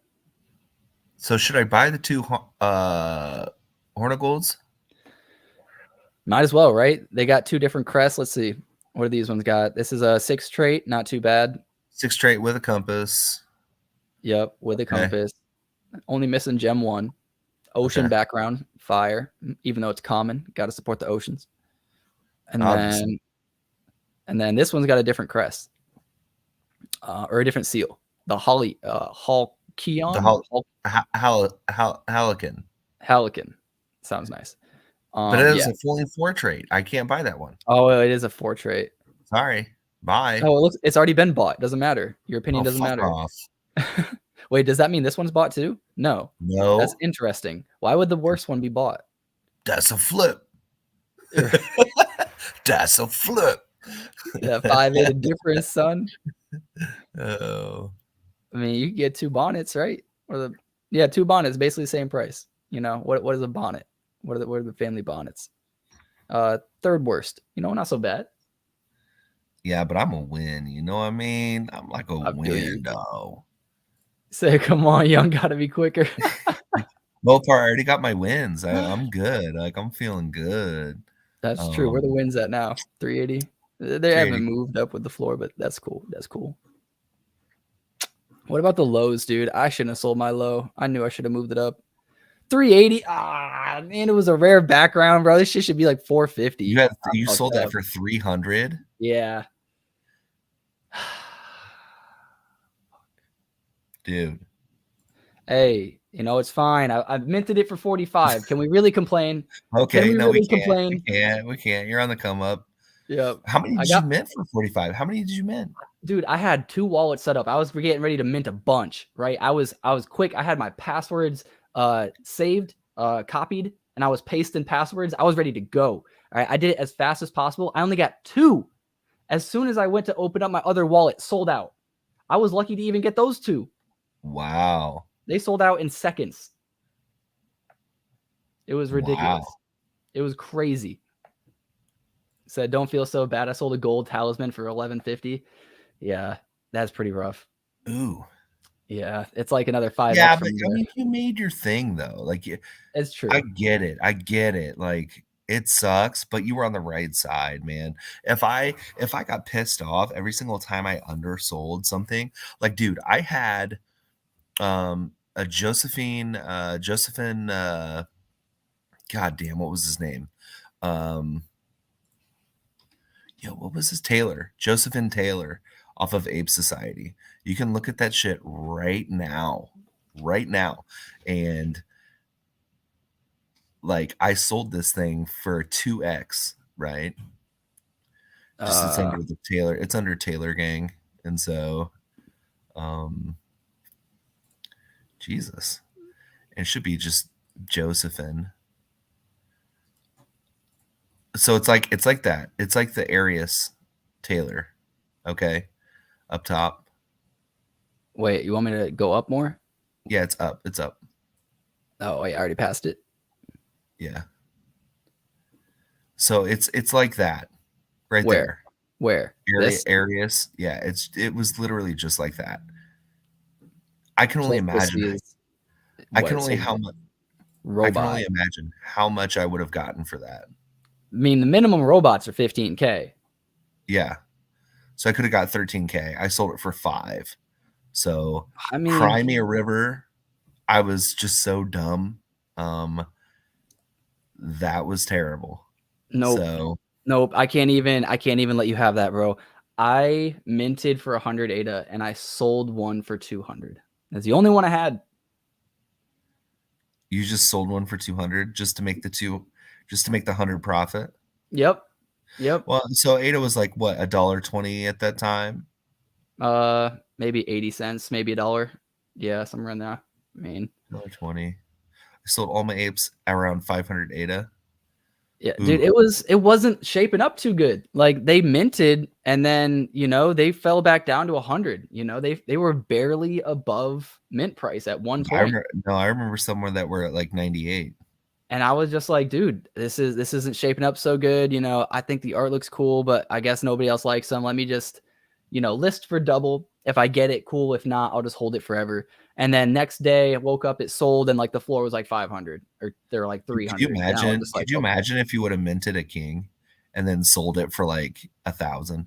So should I buy the two Hornigolds? Might as well, right? They got 2 different crests. Let's see. What do these ones got? This is a 6 trait, not too bad. 6 straight with a compass. Yep, with a Okay. compass. Only missing gem 1. Ocean Okay. background, fire, even though it's common. Got to support the oceans. And Obviously. then this one's got a different crest. Or a different seal. The Halcyon. The Halcyon. Halcyon. Sounds nice. But it is Yeah. a fully 4 trait. I can't buy that one. Oh, it is a 4 trait. Sorry. Bye. Oh, it's already been bought. Doesn't matter. Your opinion doesn't Fuck matter. off. Wait, does that mean this one's bought too? No. No. That's interesting. Why would the worst one be bought? That's a flip. That's a flip. That 5-8 difference, son. Oh. I mean, you can get 2 bonnets, right? Or 2 bonnets, basically the same price. You know, what is a bonnet? What are the family bonnets? Third worst. You know, not so bad. Yeah, but I'm a win. You know what I mean? I'm like a I feel you. window. Say, come on, young, gotta be quicker. Mopar, I already got my wins. I'm good. Like I'm feeling good. That's true. Where the wins at now? 380. They haven't moved up with the floor, but that's cool. That's cool. What about the lows, dude? I shouldn't have sold my low. I knew I should have moved it up. 380. Ah, man, it was a rare background, bro. This shit should be like 450. You sold that for 300? Yeah. Dude. Hey, you know, it's fine. I minted it for 45. Can we really complain? Okay, Can we no, really we can't. complain? We can't. You're on the come up. Yep. How many did you mint for 45? How many did you mint? Dude, I had 2 wallets set up. I was getting ready to mint a bunch, right? I was quick. I had my passwords saved, copied, and I was pasting passwords. I was ready to go. All right. I did it as fast as possible. I only got 2. As soon as I went to open up my other wallet, sold out. I was lucky to even get those 2. Wow. They sold out in seconds. It was ridiculous. Wow. It was crazy. Said, don't feel so bad. I sold a gold talisman for $11.50. Yeah, that's pretty rough. Ooh. Yeah, it's like another 5. Yeah, but I mean, you made your thing though. Like, it's true. I get it. Like, it sucks, but you were on the right side, man. If I got pissed off every single time I undersold something, like, dude, I had a Josephine, God damn, what was his name? What was his Josephine Taylor off of Ape Society. You can look at that shit right now. And like, I sold this thing for 2x, right? Just it's under the Taylor, it's under Taylor Gang. And so, Jesus, it should be just Josephine. So it's like that. It's like the Arius Taylor. Okay. Up top. Wait, you want me to go up more? Yeah, it's up. Oh, wait, I already passed it. Yeah. So it's like that. Right there. Where? Arius. Yeah, it was literally just like that. I can only imagine. I can only imagine how much I would have gotten for that. I mean, the minimum robots are 15K. Yeah. So I could have got 13K. I sold it for 5. So I mean, Cry Me a River. I was just so dumb. That was terrible. Nope. I can't even let you have that, bro. I minted for 100 ADA and I sold one for 200. That's the only one I had. You just sold one for 200 just to make the 100 profit. Yep. Well, so ADA was like what, $1.20 at that time? Maybe 80 cents, maybe $1. Yeah, somewhere in there. I mean, $1.20. I sold all my apes around 500 ADA. Yeah, dude, Ooh, it wasn't shaping up too good. Like they minted and then, they fell back down to 100. They were barely above mint price at one I point. remember. No, I remember somewhere that were at like 98. And I was just like, dude, this isn't shaping up so good. I think the art looks cool, but I guess nobody else likes them. Let me just, list for double. If I get it, cool. If not, I'll just hold it forever. And then next day, I woke up, it sold, and like the floor was like 500 or they're like Could you 300. And I was imagine? just like, Could you okay, imagine if you would have minted a king and then sold it for like 1,000,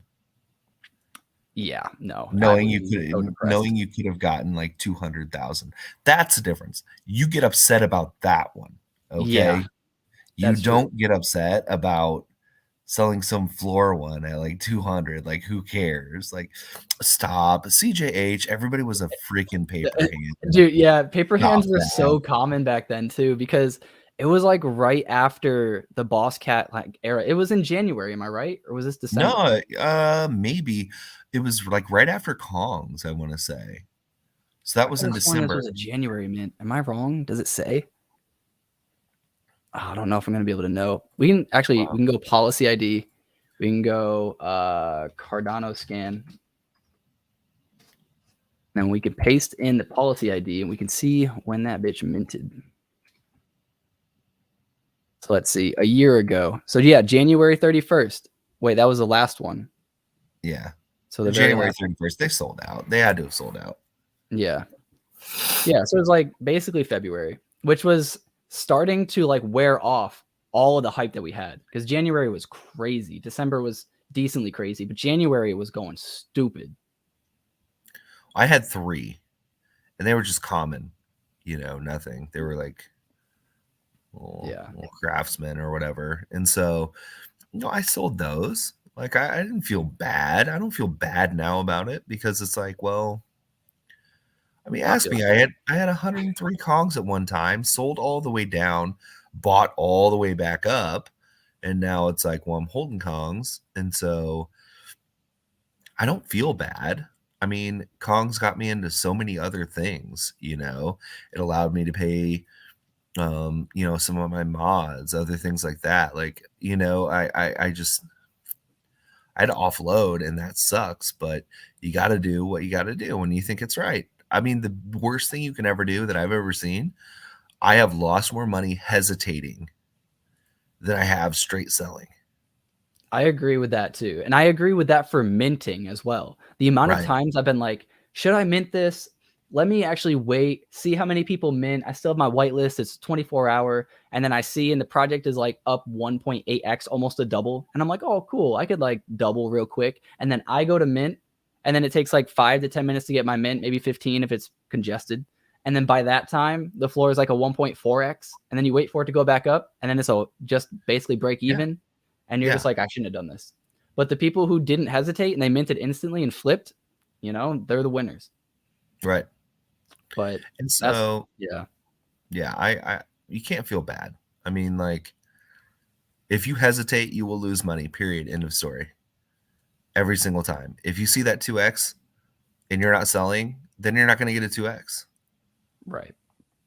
yeah, no, I would be so depressed. knowing you could have gotten like 200,000? That's the difference. You get upset about that one, Yeah, okay? You that's true. don't get upset about selling some floor one at like 200. Like, who cares? Like, stop. CJH, everybody was a freaking paper hand. Dude, yeah, paper Stop hands were that. so common back then too because it was like right after the Boss Cat like era. It was in January, am I right? Or was this December? No, maybe it was like right after Kong's, I want to say. So that I was could in have sworn this December. was a January mint. Am I wrong? Does it say? Oh, I don't know if I'm gonna be able to know. We can go policy ID. We can go Cardano scan. And we can paste in the policy ID and we can see when that bitch minted. So let's see, a year ago. So yeah, January 31st. Wait, that was the last one. Yeah. So the very January last one. 31st, they sold out. They had to have sold out. Yeah. Yeah. So it was like basically February, which was starting to like wear off all of the hype that we had because January was crazy. December was decently crazy, but January was going stupid. I had 3, and they were just common, nothing. They were like Yeah. little craftsmen or whatever. And so, I sold those. Like, I didn't feel bad. I don't feel bad now about it because it's like, well, I mean, I ask feel me. like I had 103 Kongs at one time, sold all the way down, bought all the way back up, and now it's like, well, I'm holding Kongs, and so I don't feel bad. I mean, Kong's got me into so many other things. It allowed me to pay, some of my mods, other things like that. Like, I just I had to offload, and that sucks. But you got to do what you got to do when you think it's right. I mean, the worst thing you can ever do that I've ever seen, I have lost more money hesitating than I have straight selling. I agree with that too. And I agree with that for minting as well. The amount of Right. times I've been like, should I mint this? Let me actually wait, see how many people mint. I still have my whitelist. It's 24-hour. And then I see and the project is like up 1.8x, almost a double. And I'm like, oh, cool. I could like double real quick. And then I go to mint. And then it takes like 5 to 10 minutes to get my mint, maybe 15 if it's congested. And then by that time, the floor is like a 1.4x. And then you wait for it to go back up. And then it's just basically break Yeah. even and you're Yeah. just like, I shouldn't have done this. But the people who didn't hesitate and they minted instantly and flipped, they're the winners. Right. But And that's so, yeah, yeah, I you can't feel bad. I mean, like, if you hesitate, you will lose money. Period. End of story. Every single time. If you see that 2x and you're not selling, then you're not going to get a 2x. right.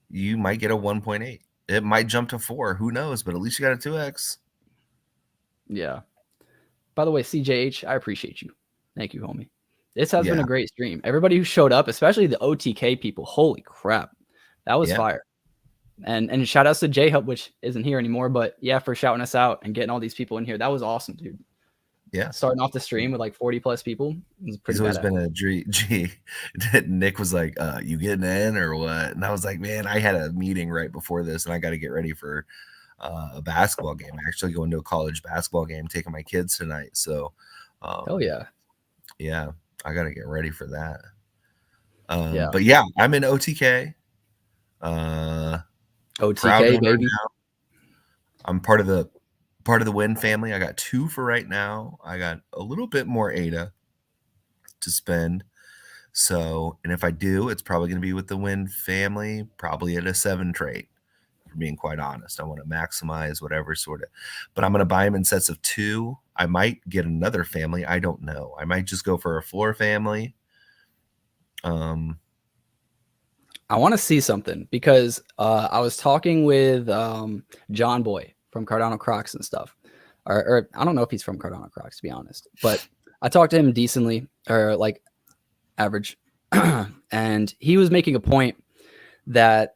You might get a 1.8. It might jump to 4. Who knows? But at least you got a 2x. Yeah. By the way, CJH, I appreciate you. Thank you, homie. This has been Yeah. a great stream. Everybody who showed up, especially the OTK people, holy crap. That was Yeah. fire. And shout outs to J Hub, which isn't here anymore, but yeah, for shouting us out and getting all these people in here. That was awesome, dude. Yeah. Starting off the stream with like 40 plus people. It was pretty He's always badass. been a G. Nick was like, you getting in or what? And I was like, man, I had a meeting right before this and I got to get ready for a basketball game. I actually going to a college basketball game, taking my kids tonight. So, Hell yeah. yeah, I got to get ready for that. Yeah. But yeah, I'm in OTK. Proud OTK, owner baby. now. I'm part of the Win family. I got 2 for right now. I got a little bit more ADA to spend. So, and if I do, it's probably going to be with the Win family, probably at a 7 trade. For being quite honest, I want to maximize whatever sort of, but I'm going to buy them in sets of 2. I might get another family. I don't know. I might just go for a floor family. I want to see something because I was talking with John Boy from Cardano Crocs and stuff. Or I don't know if he's from Cardano Crocs, to be honest. But I talked to him decently, or like average. And he was making a point that,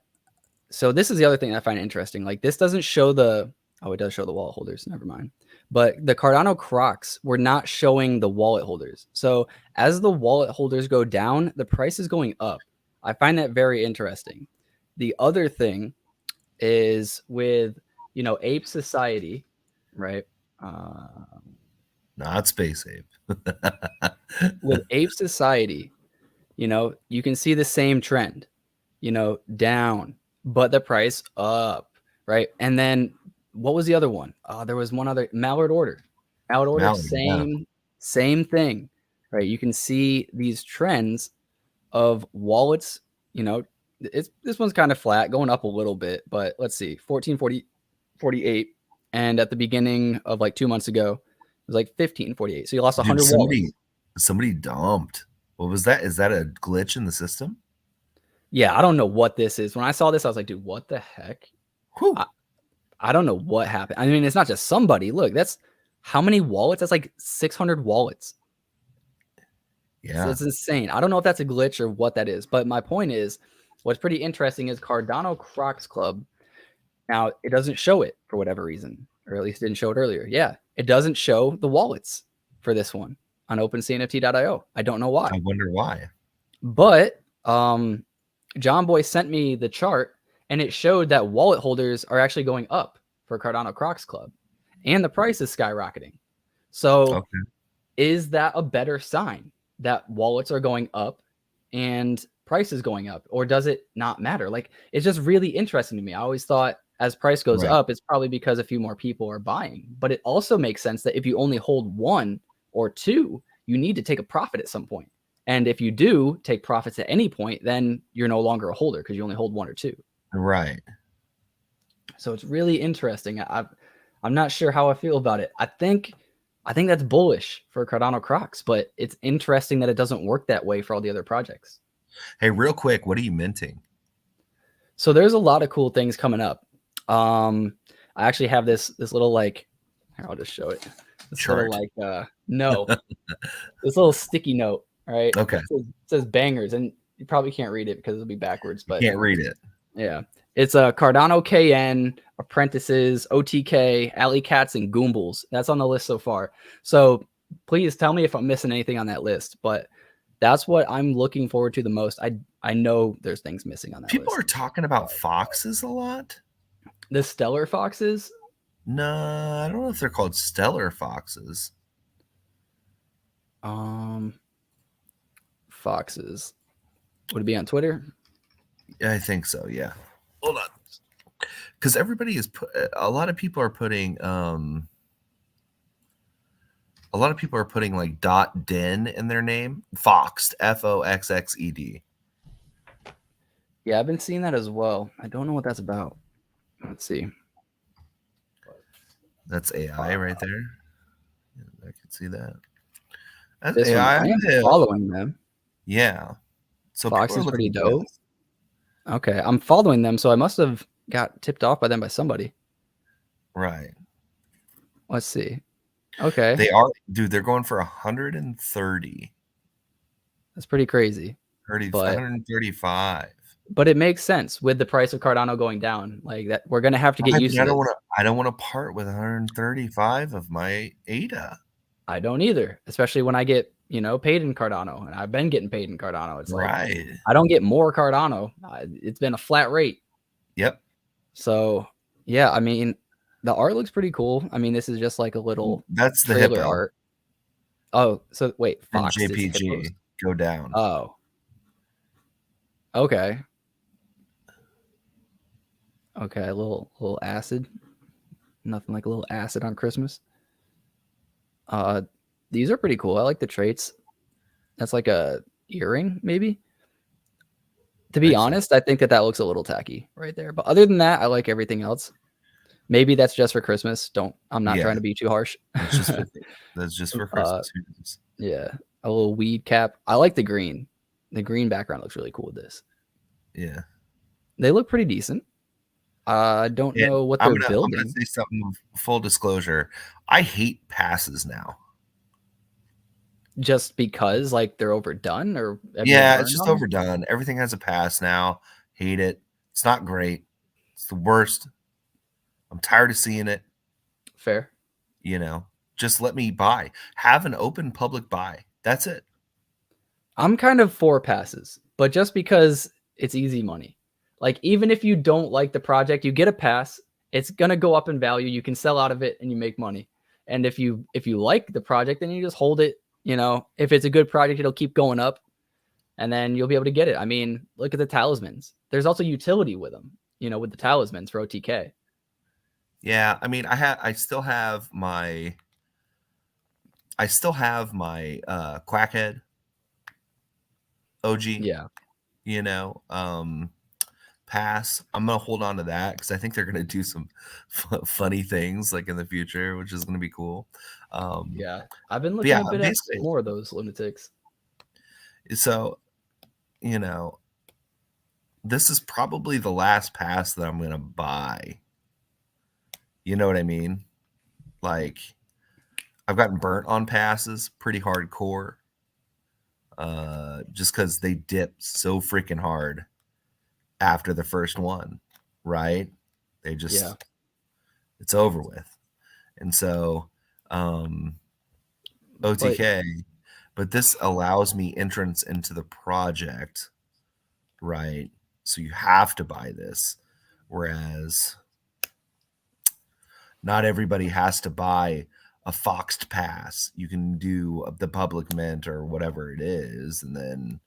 so this is the other thing I find interesting. Like this doesn't show it does show the wallet holders. Never mind. But the Cardano Crocs were not showing the wallet holders. So as the wallet holders go down, the price is going up. I find that very interesting. The other thing is with, Ape Society, right? Not Space Ape. With Ape Society, you can see the same trend, down, but the price up, right? And then what was the other one? There was one other, Mallard Order. Mallard Order, same thing, right? You can see these trends of wallets, this one's kind of flat, going up a little bit, but let's see, 14.48, and at the beginning of like 2 months ago, it was like 15.48. So you lost 100 wallets. Somebody dumped. What was that? Is that a glitch in the system? Yeah, I don't know what this is. When I saw this, I was like, dude, what the heck? I don't know what happened. I mean, it's not just somebody. Look, that's how many wallets? That's like 600 wallets. Yeah. So it's insane. I don't know if that's a glitch or what that is. But my point is, what's pretty interesting is Cardano Crocs Club. Now, it doesn't show it for whatever reason, or at least it didn't show it earlier. Yeah, it doesn't show the wallets for this one on OpenCNFT.io. I don't know why. I wonder why. But John Boy sent me the chart, and it showed that wallet holders are actually going up for Cardano Crocs Club, and the price is skyrocketing. So is that a better sign that wallets are going up and price is going up, or does it not matter? Like, it's just really interesting to me. I always thought as price goes up, it's probably because a few more people are buying, but it also makes sense that if you only hold one or two, you need to take a profit at some point. And if you do take profits at any point, then you're no longer a holder because you only hold one or two. Right. So it's really interesting. I'm not sure how I feel about it. I think that's bullish for Cardano Crocs, but it's interesting that it doesn't work that way for all the other projects. Hey, real quick, what are you minting? So there's a lot of cool things coming up. I actually have this little, like, here, I'll just show it. This chart. Little, like, no, this little sticky note, right? Okay. It says bangers, and you probably can't read it because it'll be backwards, but you can't read it. Yeah. It's a Cardano KN, Apprentices, OTK, Alley Cats, and Goombles. That's on the list so far. So please tell me if I'm missing anything on that list, but that's what I'm looking forward to the most. I know there's things missing on that list. People are talking about foxes a lot. The Stellar Foxes? No, I don't know if they're called Stellar Foxes. Foxes. Would it be on Twitter? Yeah, I think so. Yeah. Hold on. Because everybody is a lot of people are putting like .den in their name. Foxed, Foxxed. Yeah, I've been seeing that as well. I don't know what that's about. Let's see. That's AI right there. I can see that. That's this AI. I am following them. Yeah. So Fox is pretty dope. Okay, I'm following them, so I must have got tipped off by them by somebody. Right. Let's see. Okay. They are, dude, they're going for 130. That's pretty crazy. 135. But it makes sense with the price of Cardano going down. Like that, we're gonna have to get used to it. I don't want to part with 135 of my ADA. I don't either, especially when I get, paid in Cardano, and I've been getting paid in Cardano. It's like I don't get more Cardano. It's been a flat rate. Yep. So yeah, I mean, the art looks pretty cool. I mean, this is just like a little that's the hippo art. Oh, so wait, Fox JPG go down. Oh, okay. Okay, a little acid. Nothing like a little acid on Christmas. These are pretty cool. I like the traits. That's like a earring, maybe. To be honest, I think that looks a little tacky right there. But other than that, I like everything else. Maybe that's just for Christmas. I'm not trying to be too harsh. That's just for Christmas. Yeah, a little weed cap. I like the green. The green background looks really cool with this. Yeah. They look pretty decent. I don't And know what I'm they're gonna building. say something full disclosure. I hate passes now. Just because like they're overdone, or have you been Yeah, it's burned just on them? overdone. Everything has a pass now. Hate it. It's not great. It's the worst. I'm tired of seeing it. Fair. You know, just let me buy. Have an open public buy. That's it. I'm kind of for passes, but just because it's easy money. Like even if you don't like the project, you get a pass, it's going to go up in value, you can sell out of it and you make money. And if you like the project, then you just hold it, you know. If it's a good project, it'll keep going up and then you'll be able to get it. I mean, look at the talismans. There's also utility with them, you know, with the talismans for OTK. Yeah, I mean, I still have my Quackhead OG, Yeah. you know, pass. I'm gonna hold on to that because I think they're gonna do some funny things like in the future, which is gonna be cool. Um, Yeah. I've been but looking yeah, a bit at basically, more of those lunatics. so you know, this is probably the last pass that I'm gonna buy. You know what I mean? Like, I've gotten burnt on passes pretty hardcore, just because they dip so freaking hard after the first one, right? They Yeah. just it's over with. And so um But OTK, but this allows me entrance into the project, right? So you have to buy this. Whereas not everybody has to buy a Foxed pass. You can do the public mint or whatever it is, and then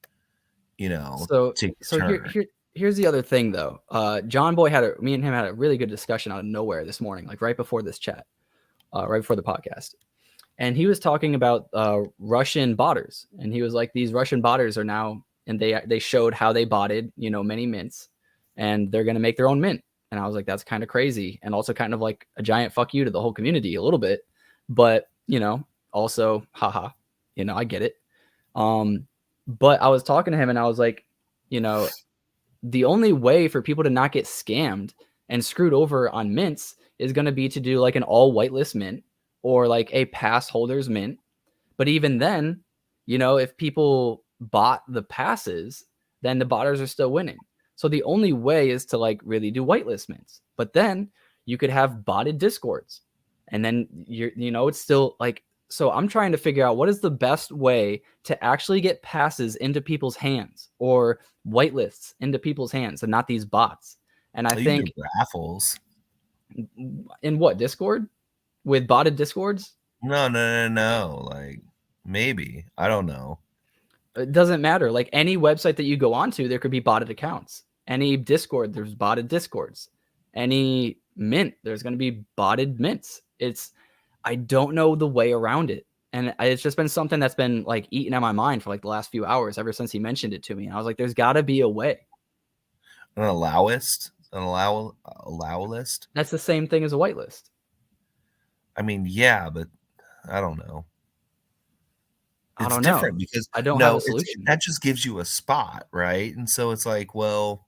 So take so your here turn. here here's the other thing though. John Boy me and him had a really good discussion out of nowhere this morning, like right before this chat, right before the podcast. And he was talking about Russian botters, and he was like, these Russian botters are now, and they showed how they botted, you know, many mints, and they're gonna make their own mint. And I was like, that's kind of crazy, and also kind of like a giant fuck you to the whole community a little bit, but you know, also, haha, you know, I get it. Um, but I was talking to him, and I was like, you know, the only way for people to not get scammed and screwed over on mints is going to be to do like an all whitelist mint or like a pass holders mint. But even then, you know, if people bought the passes, then the botters are still winning. So the only way is to like really do whitelist mints. But then you could have botted discords. And then you know, it's still like, so I'm trying to figure out what is the best way to actually get passes into people's hands or whitelists into people's hands and not these bots. And I You can do think raffles. in what, Discord with botted discords? No, no, no, no. Like maybe. I don't know. It doesn't matter. Like any website that you go onto, there could be botted accounts. Any Discord, there's botted Discords. Any mint, there's going to be botted mints. I don't know the way around it. And it's just been something that's been like eating at my mind for like the last few hours ever since he mentioned it to me. And I was like, there's got to be a way. An allowist, an allow list. That's the same thing as a whitelist. I mean, yeah, but I don't know. I It's don't know. different because I don't have a no, solution. that just gives you a spot, right? And so it's like, well,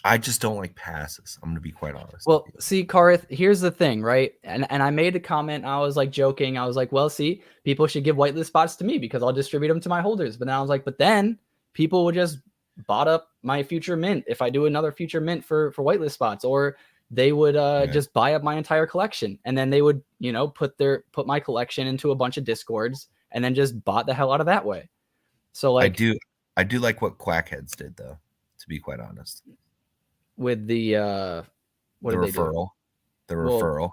I just don't like passes. I'm gonna be quite honest with Well, you. see, Karth, here's the thing, right? And I made a comment. I was like joking. I was like, well, see, people should give whitelist spots to me because I'll distribute them to my holders. But then I was like, but then people would just bot up my future mint if I do another future mint for whitelist spots, or they would Right. just buy up my entire collection, and then they would, you know, put my collection into a bunch of discords and then just bot the hell out of that way. So I like do, I do like what Quackheads did, though. To be quite honest, with the what the did they do? referral, the Well, referral.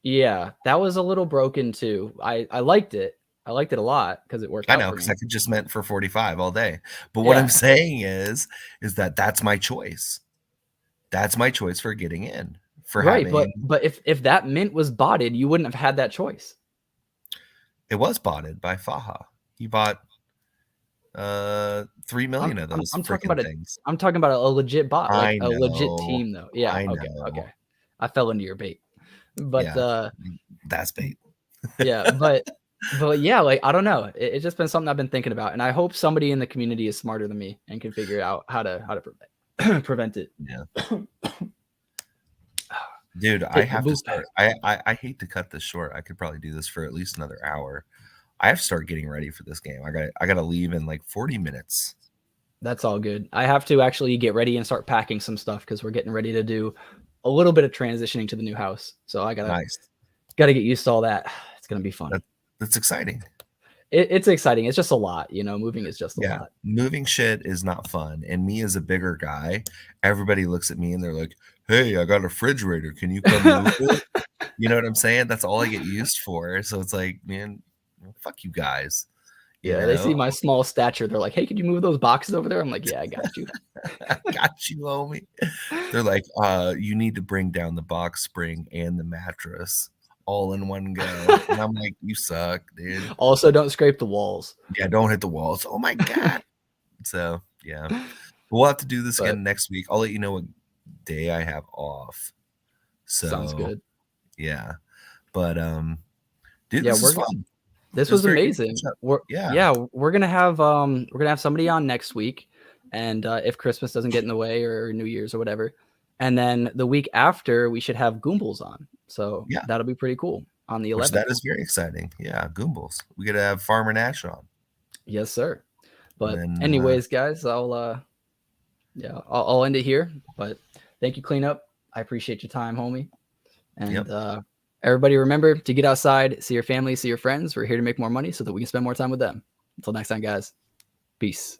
yeah, that was a little broken too. I liked it. I liked it a lot because it worked I out know for because I me. could just mint for 45 all day. But what I'm Yeah, saying is that that's my choice. That's my choice for getting in, for right. But having if that mint was botted, you wouldn't have had that choice. it was botted by Faha. He bought 3 I'm million of I'm those I'm talking freaking about a things. I'm talking about a legit bot, like I a legit know. team though. Yeah. I Okay. know. Okay. I fell into your bait, but Yeah, that's bait. yeah, but yeah, like I don't know. It's just been something I've been thinking about, and I hope somebody in the community is smarter than me and can figure out how to prevent. prevent it. Yeah. Dude, I have to start. I hate to cut this short. I could probably do this for at least another hour. I have to start getting ready for this game. I got to leave in like 40 minutes. That's all good. I have to actually get ready and start packing some stuff because we're getting ready to do a little bit of transitioning to the new house. So I gotta get used to all that. It's gonna be fun. That's exciting. It's exciting. It's just a lot, you know. Moving is just a lot. Moving shit is not fun. And me as a bigger guy, everybody looks at me and they're like, "Hey, I got a refrigerator. Can you come move it?" You know what I'm saying? That's all I get used for. So it's like, man, fuck you guys. Yeah, they see my small stature. They're like, "Hey, could you move those boxes over there?" I'm like, "Yeah, I got you." I got you, homie. They're like, you need to bring down the box spring and the mattress all in one go. And I'm like, you suck, dude. Also, don't scrape the walls. Yeah, don't hit the walls. Oh my God. So, yeah. We'll have to do this again next week. I'll let you know what day I have off. So, sounds good. Yeah. But, dude, this was fun. This was amazing. We're gonna have somebody on next week, and if Christmas doesn't get in the way or New Year's or whatever, and then the week after we should have Goombles on. So that'll be pretty coll on the 11th. That is very exciting. Yeah, Goombles. We gotta have Farmer Nash on. Yes, sir. But anyways, guys, I'll end it here. But thank you, Cleanup. I appreciate your time, homie. And everybody remember to get outside, see your family, see your friends. We're here to make more money so that we can spend more time with them. Until next time, guys. Peace.